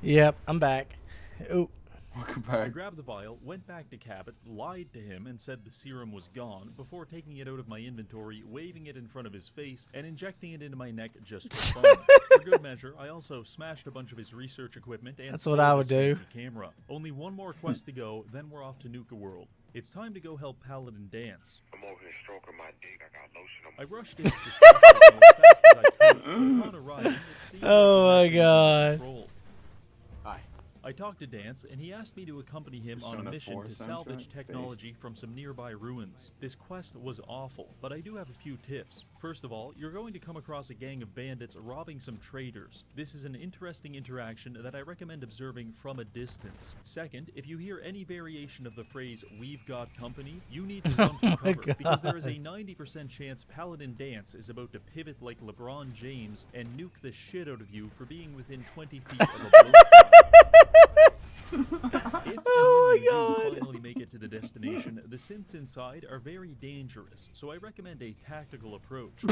Yep, I'm back. Ooh. Welcome back. I grabbed the vial, went back to Cabot, lied to him and said the serum was gone before taking it out of my inventory, waving it in front of his face, and injecting it into my neck just for fun. For good measure, I also smashed a bunch of his research equipment and that's what I would do. Camera. Only one more quest to go, then we're off to Nuka World. It's time to go help Paladin dance. I'm over here stroking my dick. I got lotion on I rushed in as fast as I could, but upon arriving, it seemed oh like my god. Hi. I talked to Dance, and he asked me to accompany him on a mission to salvage technology from some nearby ruins. This quest was awful, but I do have a few tips. First of all, you're going to come across a gang of bandits robbing some traders. This is an interesting interaction that I recommend observing from a distance. Second, if you hear any variation of the phrase, "We've got company," you need to run for cover, because there is a 90% chance Paladin Dance is about to pivot like LeBron James and nuke the shit out of you for being within 20 feet of a blowfly. If and when you do finally make it to the destination, the synths inside are very dangerous, so I recommend a tactical approach,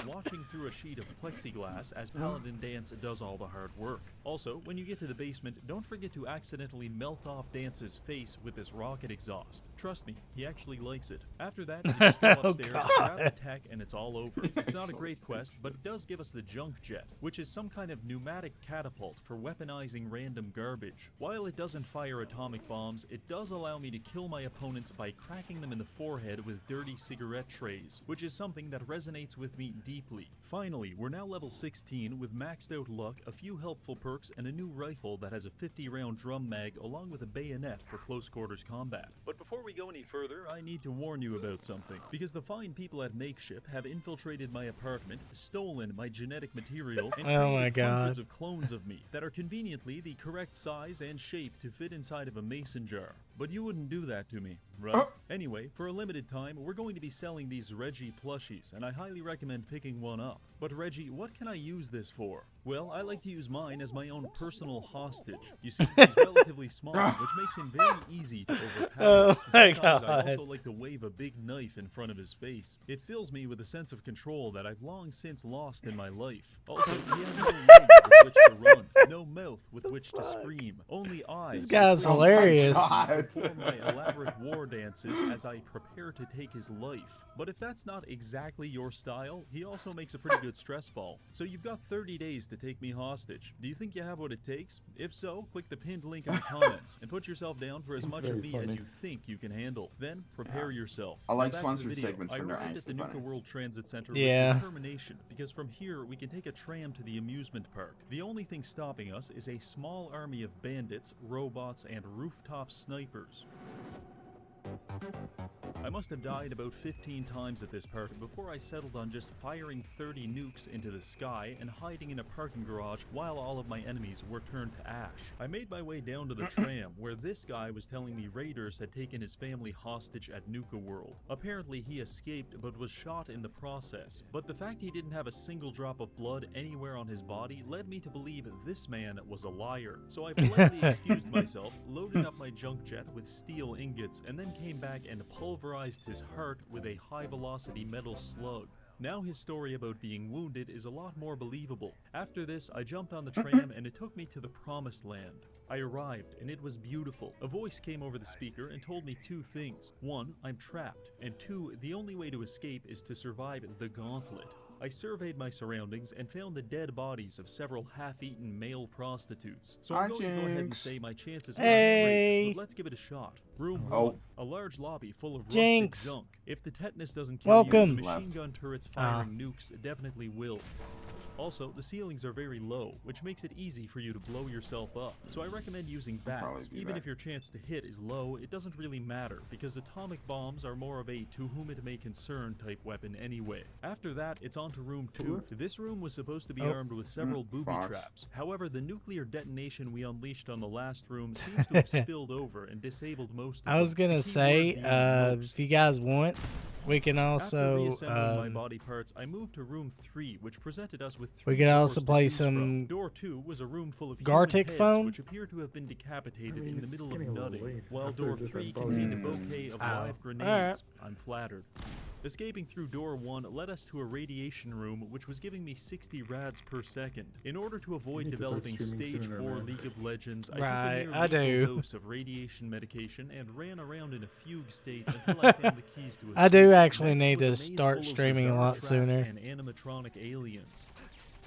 watching through a sheet of plexiglass as Paladin Dance does all the hard work. Also, when you get to the basement, don't forget to accidentally melt off Dance's face with this rocket exhaust. Trust me, he actually likes it. After that, you just go upstairs, grab the tech, and it's all over. It's not a great quest, but it does give us the junk jet, which is some kind of pneumatic catapult for weaponizing random garbage. While it doesn't fire atomic bombs, it does allow me to kill my opponents by cracking them in the forehead with dirty cigarette trays, which is something that resonates with me deeply. Finally, we're now level 16 with maxed out luck, a few helpful perks, and a new rifle that has a 50-round drum mag along with a bayonet for close quarters combat. But before we go any further, I need to warn you about something, because the fine people at Makeship have infiltrated my apartment, stolen my genetic material, and created hundreds of clones of me that are conveniently the correct size and shape to fit inside of a mason jar. But you wouldn't do that to me, right? Anyway, for a limited time, we're going to be selling these Reggie plushies, and I highly recommend picking one up. But Reggie, what can I use this for? Well, I like to use mine as my own personal hostage. You see, he's relatively small, which makes him very easy to overpower. Sometimes I also like to wave a big knife in front of his face. It fills me with a sense of control that I've long since lost in my life. Also, he has no legs with which to run, no mouth with which to scream, only eyes. This guy's hilarious. Perform my elaborate war dances as I prepare to take his life. But if that's not exactly your style, he also makes a pretty good stress ball. So you've got 30 days to take me hostage. Do you think you have what it takes? If so, click the pinned link in the comments and put yourself down for as much of me as you think you can handle. Then prepare yourself. I like sponsored segments when they're actually actually at the funny. Nuka World Transit Center with determination, because from here we can take a tram to the amusement park. The only thing stopping us is a small army of bandits, robots, and rooftop snipers. I must have died about 15 times at this part before I settled on just firing 30 nukes into the sky and hiding in a parking garage while all of my enemies were turned to ash. I made my way down to the tram where this guy was telling me raiders had taken his family hostage at Nuka World. Apparently he escaped but was shot in the process, but the fact he didn't have a single drop of blood anywhere on his body led me to believe this man was a liar. So I politely excused myself, loaded up my junk jet with steel ingots, and then came back and pulverized his heart with a high-velocity metal slug. Now his story about being wounded is a lot more believable. After this, I jumped on the tram and it took me to the promised land. I arrived and it was beautiful. A voice came over the speaker and told me two things. One, I'm trapped, and two, the only way to escape is to survive the gauntlet. I surveyed my surroundings and found the dead bodies of several half-eaten male prostitutes. So I'm going to go ahead and say my chances are great, but let's give it a shot. Room 1, a large lobby full of rusted junk. If the tetanus doesn't kill you, the machine gun turrets firing nukes definitely will. Also, the ceilings are very low, which makes it easy for you to blow yourself up. So I recommend using VATS. Even if your chance to hit is low, it doesn't really matter, because atomic bombs are more of a to whom it may concern type weapon anyway. After that, it's on to room 2. This room was supposed to be armed with several booby traps. However, the nuclear detonation we unleashed on the last room seems to have spilled over and disabled most of them. I was gonna say, if you guys want, we can also my body parts, I moved to room 3, which presented us with 3 we could also doors to play choose from. some Door 2 was a room full of Gartic human phone, heads, which appear to have been decapitated in the middle of nutting, while door 3 contained a bouquet of live grenades. I'm flattered. Escaping through door 1 led us to a radiation room, which was giving me 60 rads per second. In order to avoid developing stage 4 League of Legends, I took a near dose of radiation medication and ran around in a fugue state until I found the keys to escape. I do actually need to start streaming a lot sooner. And animatronic aliens.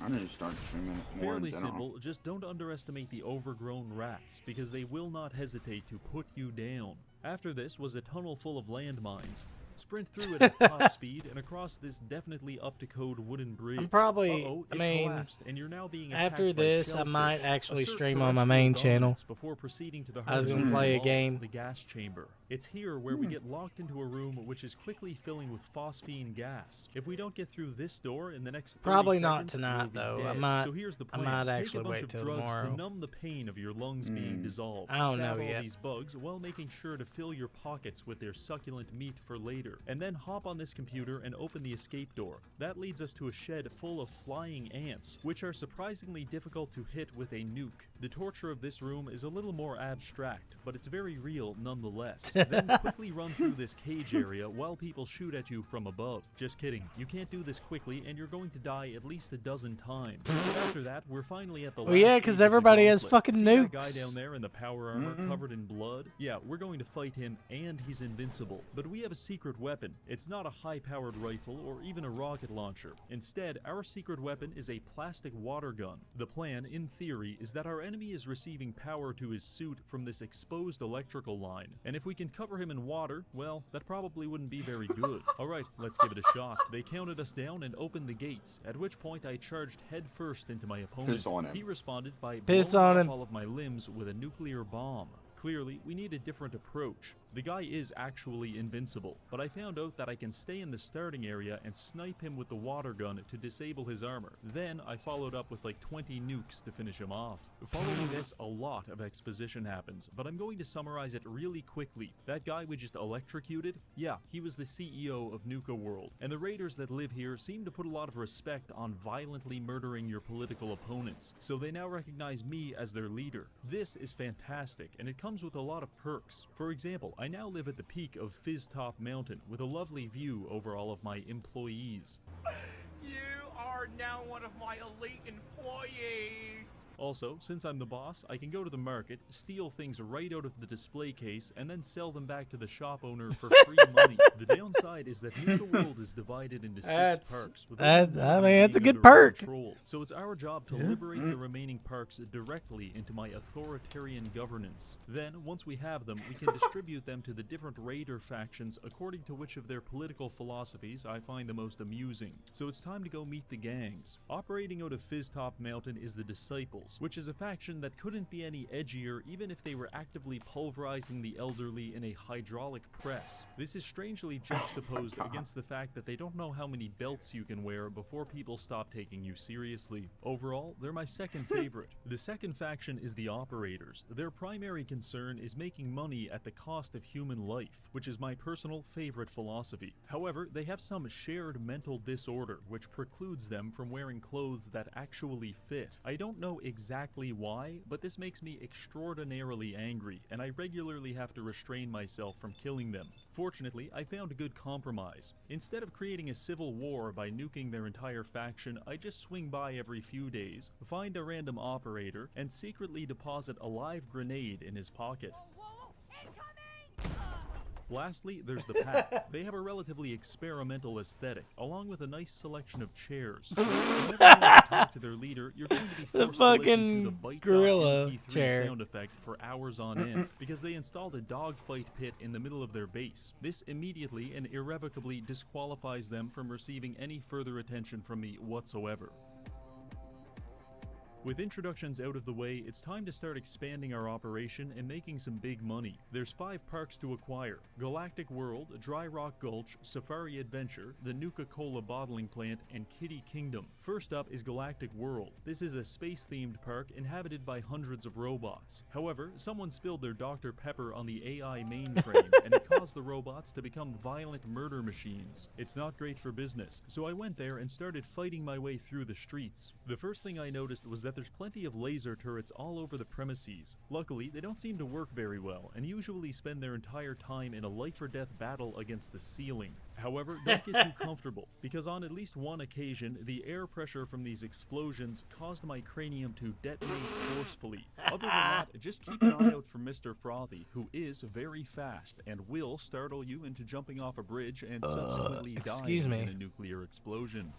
I need to start streaming more. Fairly simple, just don't underestimate the overgrown rats, because they will not hesitate to put you down. After this was a tunnel full of landmines. Sprint through it at top speed and across this definitely up-to-code wooden bridge. I'm probably, it I mean, collapsed, and you're now being after this, I might actually stream on my terrestrial main channel. Before proceeding to the I was heart going to of play a the game. The gas chamber. It's here where we get locked into a room which is quickly filling with phosphine gas. If we don't get through this door in the next 30 Probably not seconds, tonight, we'll be though. dead. So here's the plan. I might Take actually a bunch wait of till drugs tomorrow. to numb the pain of your lungs being dissolved. I don't Stab know all yet. these bugs while making sure to fill your pockets with their succulent meat for later. And then hop on this computer and open the escape door. That leads us to a shed full of flying ants, which are surprisingly difficult to hit with a nuke. The torture of this room is a little more abstract, but it's very real nonetheless. Then quickly run through this cage area while people shoot at you from above. Just kidding, you can't do this quickly and you're going to die at least a dozen times. After that, we're finally at the last yeah, because everybody has fucking See nukes. that guy down there in the power armor covered in blood? Yeah, we're going to fight him and he's invincible. But we have a secret weapon. It's not a high-powered rifle or even a rocket launcher. Instead, our secret weapon is a plastic water gun. The plan, in theory, is that our enemy is receiving power to his suit from this exposed electrical line. And if we can cover him in water, well, that probably wouldn't be very good. Alright, let's give it a shot. They counted us down and opened the gates, at which point I charged headfirst into my opponent. Piss on him. He responded by Piss blowing on off him. all of my limbs with a nuclear bomb. Clearly, we need a different approach. The guy is actually invincible, but I found out that I can stay in the starting area and snipe him with the water gun to disable his armor. Then I followed up with like 20 nukes to finish him off. Following this, a lot of exposition happens, but I'm going to summarize it really quickly. That guy we just electrocuted? Yeah, he was the CEO of Nuka World, and the raiders that live here seem to put a lot of respect on violently murdering your political opponents, so they now recognize me as their leader. This is fantastic, and it comes with a lot of perks. For example, I now live at the peak of Fizz Top Mountain with a lovely view over all of my employees. You are now one of my elite employees. Also, since I'm the boss, I can go to the market, steal things right out of the display case, and then sell them back to the shop owner for free money. The downside is that Nuka World is divided into 6 parks. With I mean, it's a good under perk. Control. So it's our job to liberate the remaining parks directly into my authoritarian governance. Then, once we have them, we can distribute them to the different raider factions according to which of their political philosophies I find the most amusing. So it's time to go meet the gangs. Operating out of Fizz Top Mountain is the Disciples, which is a faction that couldn't be any edgier even if they were actively pulverizing the elderly in a hydraulic press. This is strangely juxtaposed against the fact that they don't know how many belts you can wear before people stop taking you seriously. Overall, they're my second favorite. The second faction is the Operators. Their primary concern is making money at the cost of human life, which is my personal favorite philosophy. However, they have some shared mental disorder which precludes them from wearing clothes that actually fit. I don't know exactly why, but this makes me extraordinarily angry, and I regularly have to restrain myself from killing them. Fortunately, I found a good compromise. Instead of creating a civil war by nuking their entire faction, I just swing by every few days, find a random operator, and secretly deposit a live grenade in his pocket. Lastly, there's the pack. They have a relatively experimental aesthetic, along with a nice selection of chairs. Whenever you want to talk to their leader, you're going to be forced to listen to the bite gorilla MP3 chair sound effect for hours on end, because they installed a dogfight pit in the middle of their base. This immediately and irrevocably disqualifies them from receiving any further attention from me whatsoever. With introductions out of the way, it's time to start expanding our operation and making some big money. There's 5 parks to acquire: Galactic World, Dry Rock Gulch, Safari Adventure, the Nuka-Cola Bottling Plant, and Kitty Kingdom. First up is Galactic World. This is a space-themed park inhabited by hundreds of robots. However, someone spilled their Dr. Pepper on the AI mainframe, and it caused the robots to become violent murder machines. It's not great for business, so I went there and started fighting my way through the streets. The first thing I noticed was that there's plenty of laser turrets all over the premises. Luckily, they don't seem to work very well, and usually spend their entire time in a life-or-death battle against the ceiling. However, don't get too comfortable, because on at least one occasion, the air pressure from these explosions caused my cranium to detonate forcefully. Other than that, just keep an eye out for Mr. Frothy, who is very fast and will startle you into jumping off a bridge and subsequently dying in a nuclear explosion.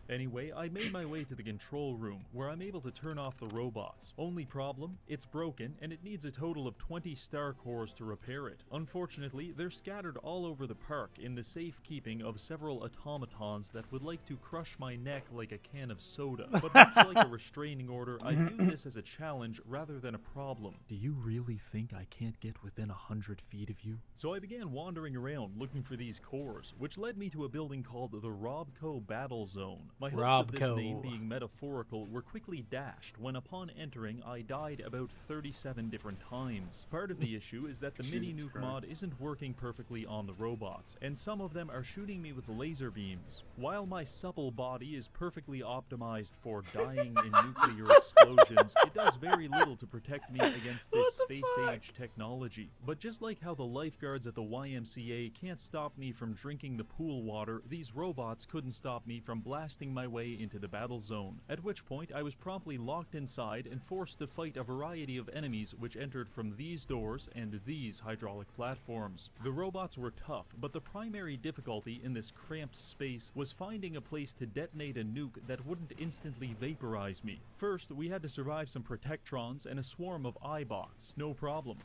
Anyway, I made my way to the control room, where I'm able to turn off the robots. Only problem, it's broken, and it needs a total of 20 star cores to repair it. Unfortunately, they're scattered all over the park in the safekeeping of several automatons that would like to crush my neck like a can of soda. But much like a restraining order, I view this as a challenge rather than a problem. Do you really think I can't get within 100 feet of you? So I began wandering around looking for these cores, which led me to a building called the Robco Battle Zone. My hopes of this name being metaphorical were quickly dashed when upon entering I died about 37 different times. Part of the issue is that the mini-nuke mod isn't working perfectly on the robots, and some of them are shooting me with laser beams. While my supple body is perfectly optimized for dying in nuclear explosions, it does very little to protect me against this space-age technology. But just like how the lifeguards at the YMCA can't stop me from drinking the pool water, these robots couldn't stop me from blasting my way into the battle zone, at which point I was promptly locked inside and forced to fight a variety of enemies which entered from these doors and these hydraulic platforms. The robots were tough, but the primary difficulty in this cramped space was finding a place to detonate a nuke that wouldn't instantly vaporize me. First, we had to survive some Protectrons and a swarm of iBots. No problem.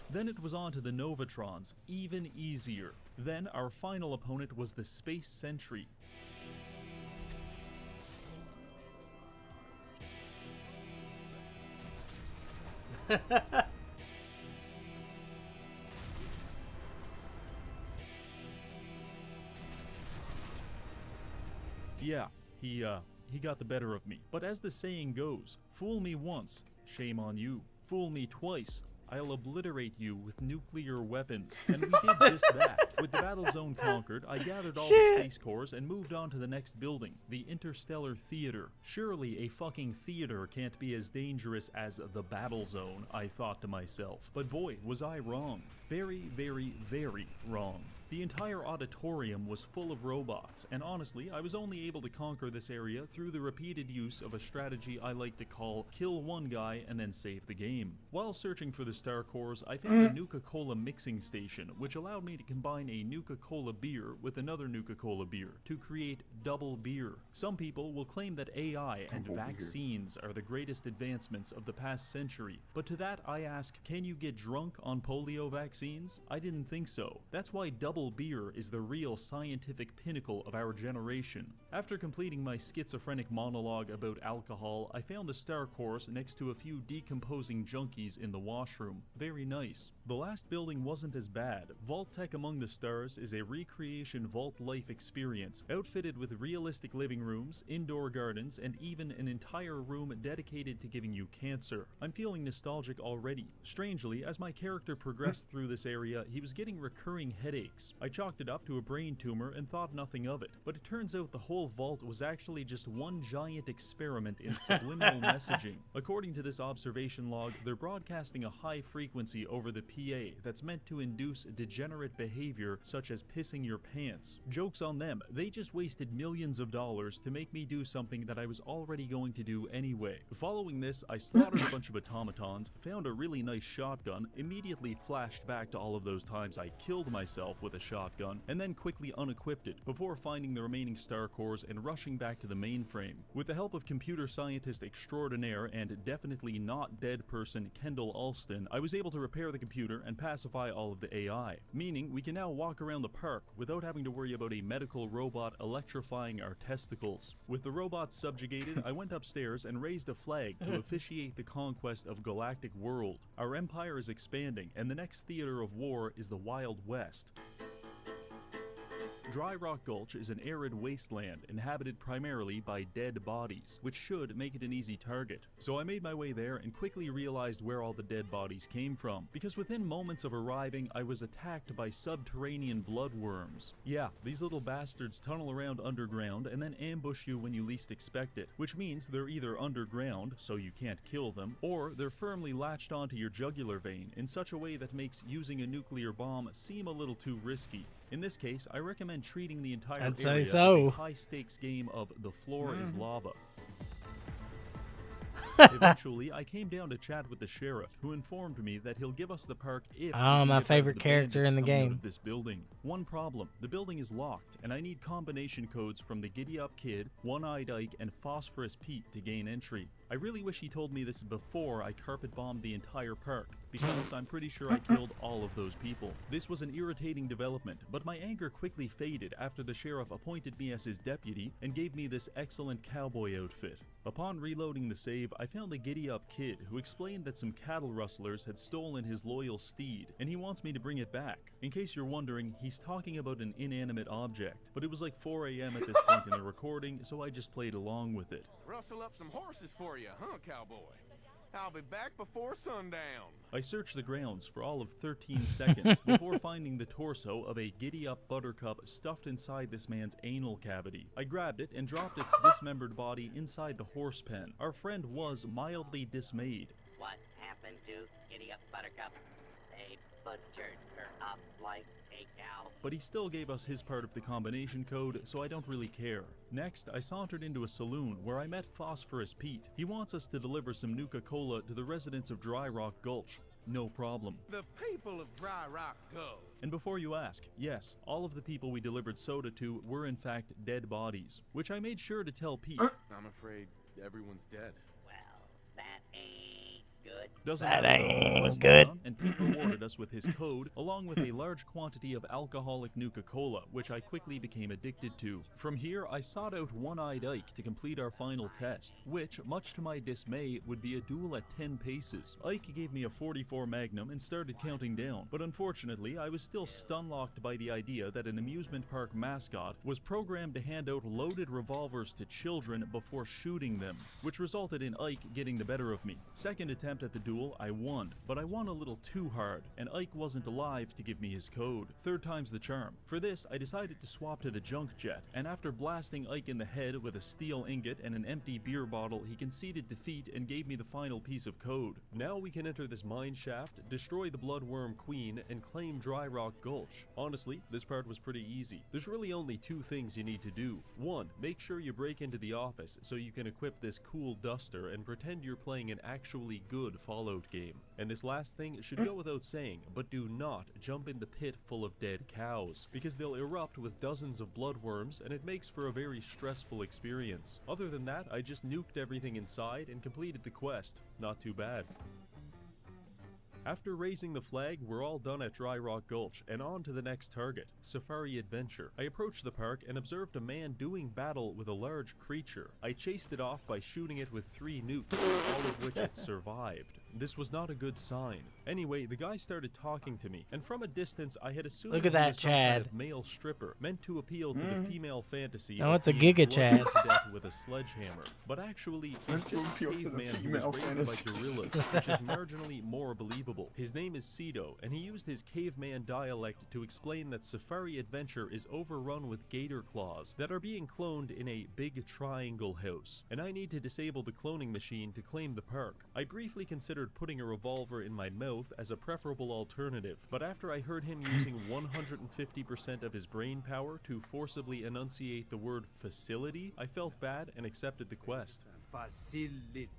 Then it was on to the Novatrons, even easier. Then our final opponent was the Space Sentry. Yeah, he got the better of me. But as the saying goes, fool me once, shame on you. Fool me twice, I'll obliterate you with nuclear weapons. And we did just that. With the battle zone conquered, I gathered all the space cores and moved on to the next building, the Interstellar Theater. Surely a fucking theater can't be as dangerous as the battle zone, I thought to myself. But boy, was I wrong. Very, very, very wrong. The entire auditorium was full of robots, and honestly, I was only able to conquer this area through the repeated use of a strategy I like to call kill one guy and then save the game. While searching for the star cores, I found a Nuka-Cola mixing station, which allowed me to combine a Nuka-Cola beer with another Nuka-Cola beer to create double beer. Some people will claim that AI and vaccines are the greatest advancements of the past century, but to that I ask, can you get drunk on polio vaccines? I didn't think so. That's why double beer is the real scientific pinnacle of our generation. After completing my schizophrenic monologue about alcohol, I found the star cores next to a few decomposing junkies in the washroom. Very nice. The last building wasn't as bad. Vault Tech Among the Stars is a recreation vault life experience, outfitted with realistic living rooms, indoor gardens, and even an entire room dedicated to giving you cancer. I'm feeling nostalgic already. Strangely, as my character progressed through this area, he was getting recurring headaches. I chalked it up to a brain tumor and thought nothing of it, but it turns out the whole vault was actually just one giant experiment in subliminal messaging. According to this observation log, they're broadcasting a high frequency over the PA that's meant to induce degenerate behavior such as pissing your pants. Joke's on them, they just wasted millions of dollars to make me do something that I was already going to do anyway. Following this, I slaughtered a bunch of automatons, found a really nice shotgun, immediately flashed back to all of those times I killed myself with a the shotgun, and then quickly unequipped it before finding the remaining star cores and rushing back to the mainframe. With the help of computer scientist extraordinaire and definitely not dead person Kendall Alston, I was able to repair the computer and pacify all of the AI, meaning we can now walk around the park without having to worry about a medical robot electrifying our testicles. With the robots subjugated, I went upstairs and raised a flag to officiate the conquest of Galactic World. Our empire is expanding, and the next theater of war is the Wild West. Dry Rock Gulch is an arid wasteland inhabited primarily by dead bodies, which should make it an easy target. So I made my way there and quickly realized where all the dead bodies came from, because within moments of arriving, I was attacked by subterranean bloodworms. Yeah, these little bastards tunnel around underground and then ambush you when you least expect it, which means they're either underground, so you can't kill them, or they're firmly latched onto your jugular vein in such a way that makes using a nuclear bomb seem a little too risky. In this case, I recommend treating the entire area as a high-stakes game of the floor is lava. Eventually, I came down to chat with the sheriff, who informed me that he'll give us the park if my favorite character in the game. Out of this building. One problem: the building is locked, and I need combination codes from the Giddy Up Kid, One-Eyed Ike, and Phosphorus Pete to gain entry. I really wish he told me this before I carpet bombed the entire park, because I'm pretty sure I killed all of those people. This was an irritating development, but my anger quickly faded after the sheriff appointed me as his deputy and gave me this excellent cowboy outfit. Upon reloading the save, I found the Giddy Up Kid, who explained that some cattle rustlers had stolen his loyal steed, and he wants me to bring it back. In case you're wondering, he's talking about an inanimate object, but it was like 4 a.m. at this point in the recording, so I just played along with it. Rustle up some horses for you, huh, cowboy? I'll be back before sundown. I searched the grounds for all of 13 seconds before finding the torso of a giddy-up buttercup stuffed inside this man's anal cavity. I grabbed it and dropped its dismembered body inside the horse pen. Our friend was mildly dismayed. What happened to Giddy-Up Buttercup? They butchered her up like a cow. But he still gave us his part of the combination code, so I don't really care. Next, I sauntered into a saloon where I met Phosphorus Pete. He wants us to deliver some Nuka-Cola to the residents of Dry Rock Gulch. No problem. The people of Dry Rock go. And before you ask, yes, all of the people we delivered soda to were in fact dead bodies, which I made sure to tell Pete. I'm afraid everyone's dead. Well, that ain't good. That ain't good. And Pete rewarded us with his code, along with a large quantity of alcoholic Nuka-Cola, which I quickly became addicted to. From here, I sought out One-Eyed Ike to complete our final test, which, much to my dismay, would be a duel at 10 paces. Ike gave me a .44 Magnum and started counting down, but unfortunately, I was still stun-locked by the idea that an amusement park mascot was programmed to hand out loaded revolvers to children before shooting them, which resulted in Ike getting the better of me. Second attempt at the duel, I won, but I won a little too hard, and Ike wasn't alive to give me his code. Third time's the charm. For this, I decided to swap to the junk jet, and after blasting Ike in the head with a steel ingot and an empty beer bottle, he conceded defeat and gave me the final piece of code. Now we can enter this mine shaft, destroy the Bloodworm Queen, and claim Dry Rock Gulch. Honestly, this part was pretty easy. There's really only 2 things you need to do. 1, make sure you break into the office so you can equip this cool duster and pretend you're playing an actually good Fallout game. And this last thing should go without saying, but do not jump in the pit full of dead cows, because they'll erupt with dozens of bloodworms and it makes for a very stressful experience. Other than that, I just nuked everything inside and completed the quest. Not too bad. After raising the flag, we're all done at Dry Rock Gulch, and on to the next target, Safari Adventure. I approached the park and observed a man doing battle with a large creature. I chased it off by shooting it with 3 nukes, all of which it survived. This was not a good sign. Anyway, the guy started talking to me, and from a distance I had assumed Look at that, he was some kind Chad. of male stripper, meant to appeal to the female fantasy Now of it's a being Giga Chad. bludgeoned to death with a sledgehammer. But actually, he's just a caveman who was raised by gorillas, which is marginally more believable. His name is Cedo, and he used his caveman dialect to explain that Safari Adventure is overrun with gator claws that are being cloned in a big triangle house, and I need to disable the cloning machine to claim the park. I briefly considered putting a revolver in my mouth as a preferable alternative, but after I heard him using 150% of his brain power to forcibly enunciate the word facility, I felt bad and accepted the quest. facility.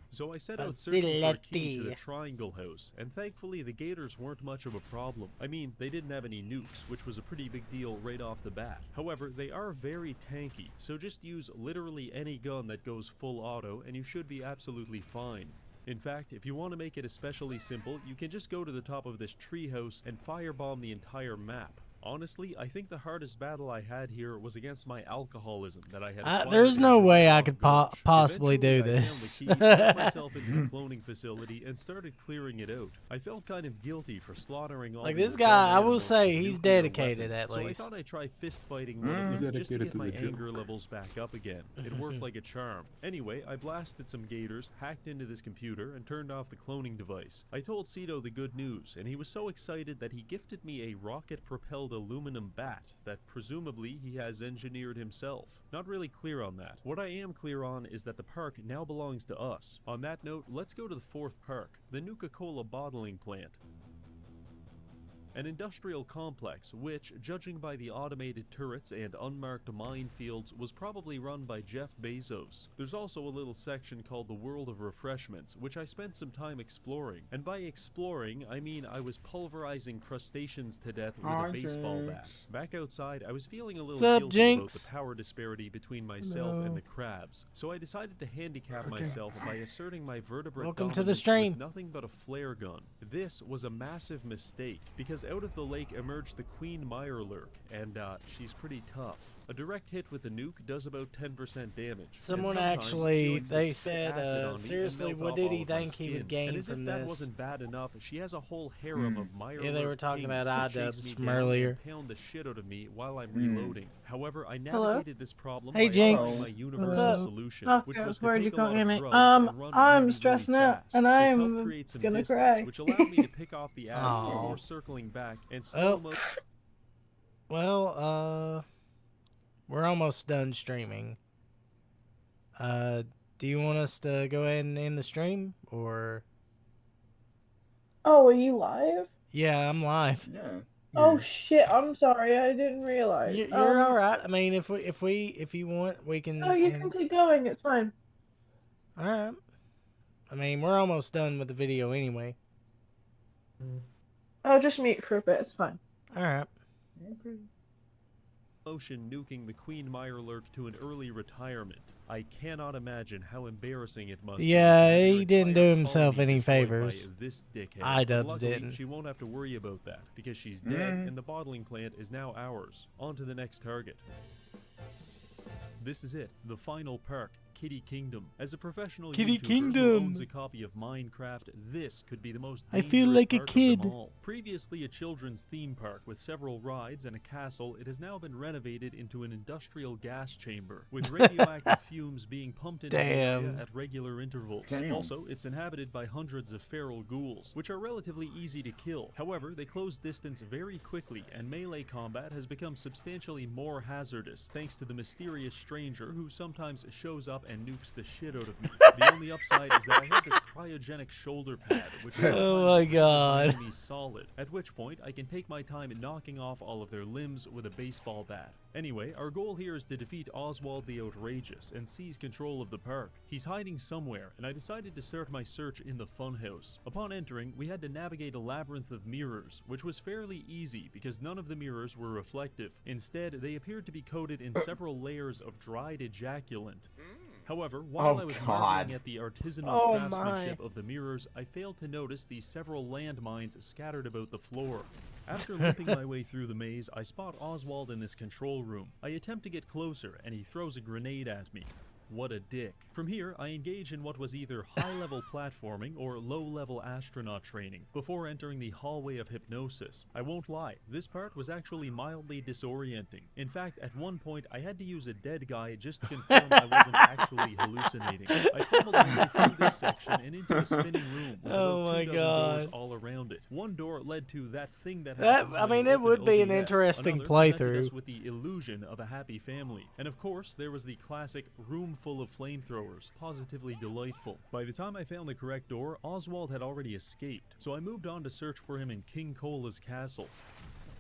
So I set out searching for a key to the Triangle House, and thankfully the gators weren't much of a problem. I mean, they didn't have any nukes, which was a pretty big deal right off the bat. However, they are very tanky, so just use literally any gun that goes full auto and you should be absolutely fine. In fact, if you want to make it especially simple, you can just go to the top of this treehouse and firebomb the entire map. Honestly, I think the hardest battle I had here was against my alcoholism that I had. There's no way I could possibly do this. I found myself into the cloning facility and started clearing it out. I felt kind of guilty for slaughtering all. Like this guy, I will say he's dedicated at least. So I thought I'd try fist fighting one of them just to get my anger levels back up again. It worked like a charm. Anyway, I blasted some gators, hacked into this computer, and turned off the cloning device. I told Cito the good news, and he was so excited that he gifted me a rocket-propelled aluminum bat that presumably he has engineered himself. Not really clear on that. What I am clear on is that the park now belongs to us. On that note, let's go to the fourth park, the Nuka-Cola bottling plant. An industrial complex which, judging by the automated turrets and unmarked minefields, was probably run by Jeff Bezos. There's also a little section called the World of Refreshments, which I spent some time exploring. And by exploring, I mean I was pulverizing crustaceans to death with a baseball bat. Back outside, I was feeling a little guilty about the power disparity between myself and the crabs, so I decided to handicap myself by asserting my vertebrate dominance with nothing but a flare gun. This was a massive mistake, because out of the lake emerged the Queen Mirelurk, and she's pretty tough. A direct hit with the nuke does about 10% damage. Someone actually, they said, seriously, what did he think he would gain from that this? wasn't bad enough, she has a whole harem of Mirelurk. Yeah, they were talking about iDubbbz from and earlier. Pound the shit out of me while I'm reloading. However, I navigated this problem Hey, by Jinx. my universal solution, which was to where take you a lot of me? drugs and run I'm really, stressing really out, fast. and This I'm helped create some gonna distance, cry. which allowed me to pick off the ads before circling back and slow mo. Well, we're almost done streaming. Do you want us to go ahead and end the stream, or? Oh, are you live? Yeah, I'm live. Yeah. Oh shit! I'm sorry, I didn't realize. You're all right. I mean, if you want, we can. Oh, you can keep going. It's fine. All right. I mean, we're almost done with the video anyway. I'll just mute for a bit. It's fine. All right. Motion nuking the Queen Mirelurk to an early retirement. I cannot imagine how embarrassing it must be. Yeah, he didn't do himself any favors. This dickhead. iDubbbz didn't. She won't have to worry about that because she's dead and the bottling plant is now ours. On to the next target. This is it, the final park. Kitty Kingdom. As a professional YouTuber who owns a copy of Minecraft, this could be the most I feel like a kid. Previously a children's theme park with several rides and a castle, it has now been renovated into an industrial gas chamber, with radioactive fumes being pumped into the area at regular intervals. Also, it's inhabited by hundreds of feral ghouls, which are relatively easy to kill. However, they close distance very quickly, and melee combat has become substantially more hazardous, thanks to the mysterious stranger who sometimes shows up and nukes the shit out of me. The only upside is that I have this cryogenic shoulder pad, which oh my god, me solid. At which point I can take my time in knocking off all of their limbs with a baseball bat. Anyway, our goal here is to defeat Oswald the Outrageous and seize control of the park. He's hiding somewhere, and I decided to start my search in the funhouse. Upon entering, we had to navigate a labyrinth of mirrors, which was fairly easy because none of the mirrors were reflective. Instead, they appeared to be coated in several layers of dried ejaculant. However, while I was marveling at the artisanal craftsmanship of the mirrors, I failed to notice the several landmines scattered about the floor. After limping my way through the maze, I spot Oswald in this control room. I attempt to get closer, and he throws a grenade at me. What a dick. From here, I engage in what was either high-level platforming or low-level astronaut training, before entering the hallway of hypnosis. I won't lie, this part was actually mildly disorienting. In fact, at one point, I had to use a dead guy just to confirm I wasn't actually hallucinating. I fumbled my way through this section and into a spinning room with about 2 dozen doors all around it. One door led to that thing that I mean, it would be an interesting playthrough. With the illusion of a happy family. And of course, there was the classic room full of flamethrowers, positively delightful. By the time I found the correct door, Oswald had already escaped, so I moved on to search for him in King Cola's castle.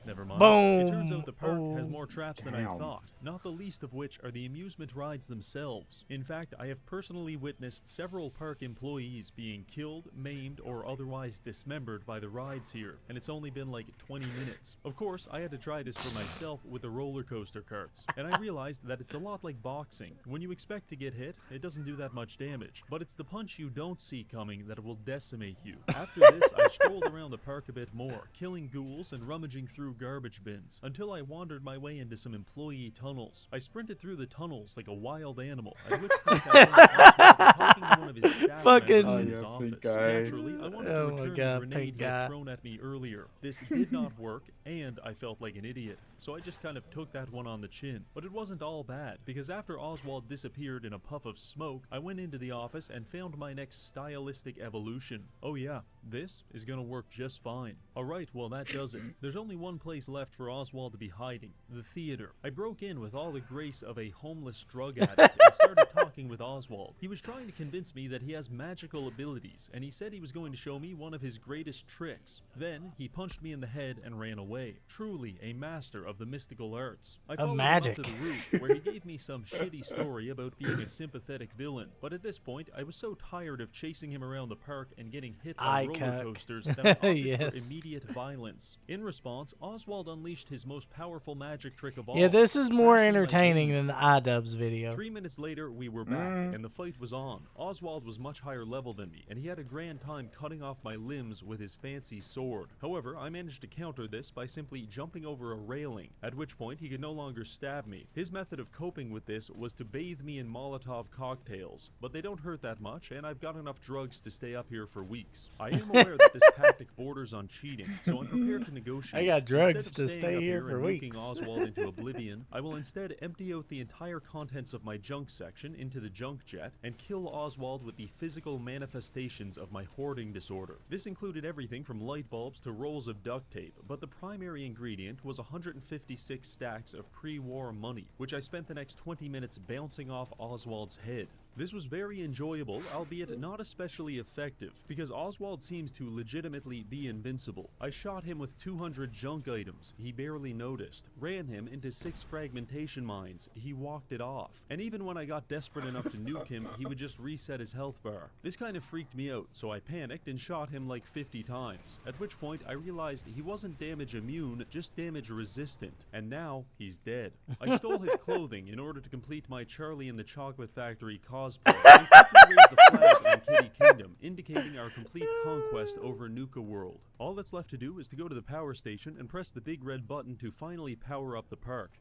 Never mind. Boom. It turns out the park has more traps than I Damn. thought, not the least of which are the amusement rides themselves. In fact, I have personally witnessed several park employees being killed, maimed, or otherwise dismembered by the rides here, and it's only been like 20 minutes. Of course, I had to try this for myself with the roller coaster carts, and I realized that it's a lot like boxing. When you expect to get hit, it doesn't do that much damage, but it's the punch you don't see coming that will decimate you. After this, I strolled around the park a bit more, killing ghouls and rummaging through garbage bins, until I wandered my way into some employee tunnels. I sprinted through the tunnels like a wild animal, at which point I found talking to one of his staff Fucking- members in his office. Naturally, I wanted to Oh my return God, the grenade pink he had guy. thrown at me earlier. This did not work, and I felt like an idiot. So I just kind of took that one on the chin. But it wasn't all bad, because after Oswald disappeared in a puff of smoke, I went into the office and found my next stylistic evolution. Oh yeah, this is gonna work just fine. Alright, well that does it. There's only one place left for Oswald to be hiding, the theater. I broke in with all the grace of a homeless drug addict and started talking with Oswald. He was trying to convince me that he has magical abilities, and he said he was going to show me one of his greatest tricks. Then, he punched me in the head and ran away. Truly a master of the mystical arts. I followed him magic. up to the roof, where he gave me some shitty story about being a sympathetic villain. But at this point, I was so tired of chasing him around the park and getting hit by roller cuck. coasters that I opted for Yes. immediate violence. In response, Oswald unleashed his most powerful magic trick of all. Yeah, this is more crashing my entertaining game. than the iDubbbz video. 3 minutes later, we were back, and the fight was on. Oswald was much higher level than me, and he had a grand time cutting off my limbs with his fancy sword. However, I managed to counter this by simply jumping over a railing, at which point he could no longer stab me. His method of coping with this was to bathe me in Molotov cocktails, but they don't hurt that much, and I've got enough drugs to stay up here for weeks. I am aware that this tactic borders on cheating, so I'm prepared to negotiate. I got drugs Instead of to staying stay up here for and nuking weeks. Oswald into oblivion, I will instead empty out the entire contents of my junk section into the junk jet and kill Oswald with the physical manifestations of my hoarding disorder. This included everything from light bulbs to rolls of duct tape, but the primary ingredient was 156 stacks of pre-war money, which I spent the next 20 minutes bouncing off Oswald's head. This was very enjoyable, albeit not especially effective, because Oswald seems to legitimately be invincible. I shot him with 200 junk items, he barely noticed, ran him into 6 fragmentation mines, he walked it off, and even when I got desperate enough to nuke him, he would just reset his health bar. This kind of freaked me out, so I panicked and shot him like 50 times, at which point I realized he wasn't damage immune, just damage resistant, and now he's dead. I stole his clothing in order to complete my Charlie and the Chocolate Factory cosplay, and quickly raised the flag on Kitty Kingdom, indicating our complete conquest over Nuka World. All that's left to do is to go to the power station and press the big red button to finally power up the park.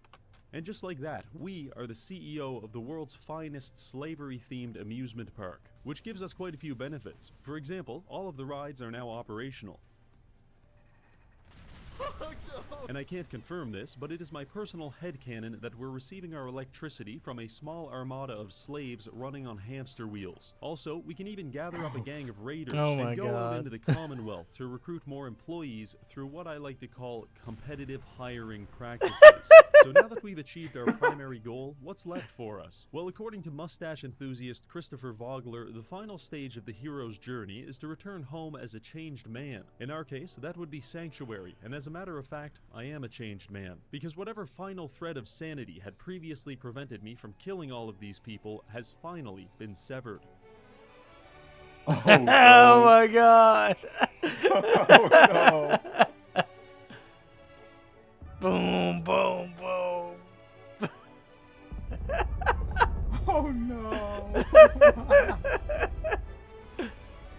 And just like that, we are the CEO of the world's finest slavery-themed amusement park, which gives us quite a few benefits. For example, all of the rides are now operational. And I can't confirm this, but it is my personal headcanon that we're receiving our electricity from a small armada of slaves running on hamster wheels. Also, we can even gather up a gang of raiders and go out into the Commonwealth to recruit more employees through what I like to call competitive hiring practices. So now that we've achieved our primary goal, what's left for us? Well, according to mustache enthusiast Christopher Vogler, the final stage of the hero's journey is to return home as a changed man. In our case, that would be Sanctuary, and as a matter of fact, I am a changed man. Because whatever final thread of sanity had previously prevented me from killing all of these people has finally been severed. Oh, Oh my god. Oh no. Boom, boom, boom. Oh no.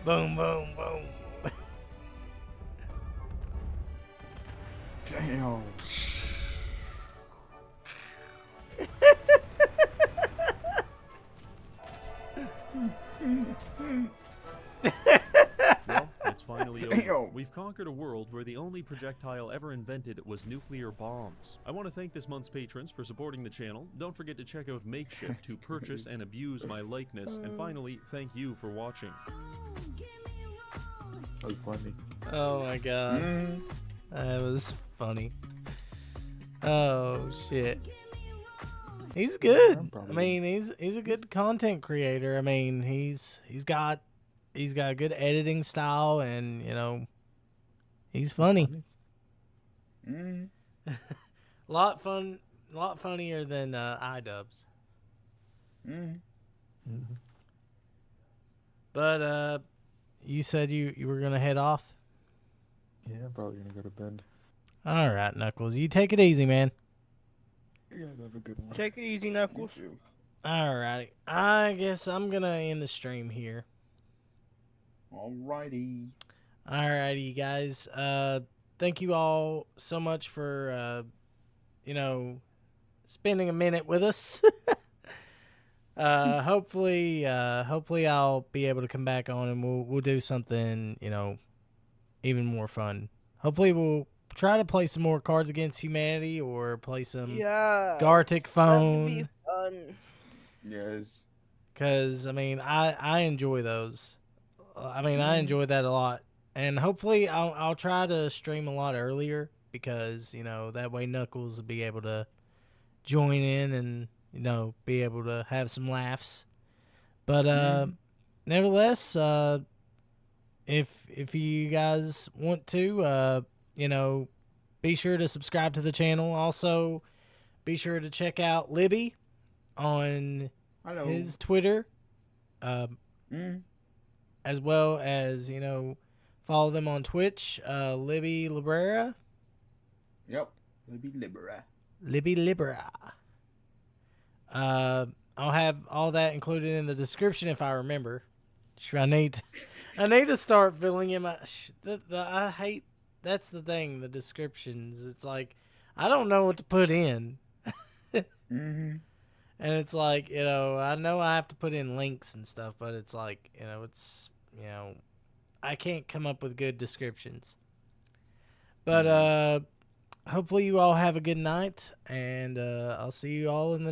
Boom, boom, boom. Damn. Well, it's finally over. Damn. We've conquered a world where the only projectile ever invented was nuclear bombs. I want to thank this month's patrons for supporting the channel. Don't forget to check out Makeshift to purchase and abuse my likeness. And finally, thank you for watching. That was funny. Oh my god. That was funny. Oh shit. He's good. I mean, he's a good content creator. I mean, he's got a good editing style, and you know, he's funny. Mm. lot funnier than iDubbbz. Mm. Mm-hmm. But you said you were gonna head off. Yeah, I'm probably gonna go to bed. All right, Knuckles. You take it easy, man. Yeah, have a good one. Take it easy, Knuckles. All right. I guess I'm gonna end the stream here. Alrighty. Alrighty, guys. Thank you all so much for spending a minute with us. Hopefully I'll be able to come back on and we'll do something, even more fun. Hopefully we'll try to play some more Cards Against Humanity or play some Gartic Phone. That would be fun. Yes. Because, I enjoy those. I enjoy that a lot. And hopefully I'll try to stream a lot earlier because, that way Knuckles will be able to join in and, be able to have some laughs. But nevertheless, if you guys want to, be sure to subscribe to the channel. Also, be sure to check out Libby on his Twitter. As well as, follow them on Twitch, Libby Libera. Yep, Libby Libera. Libby Libera. I'll have all that included in the description if I remember. Sure, I need to start filling in my. I hate. That's the thing. The descriptions. It's like I don't know what to put in. Mm-hmm. And it's like, I know I have to put in links and stuff, but it's like, I can't come up with good descriptions. But hopefully you all have a good night, and I'll see you all in the next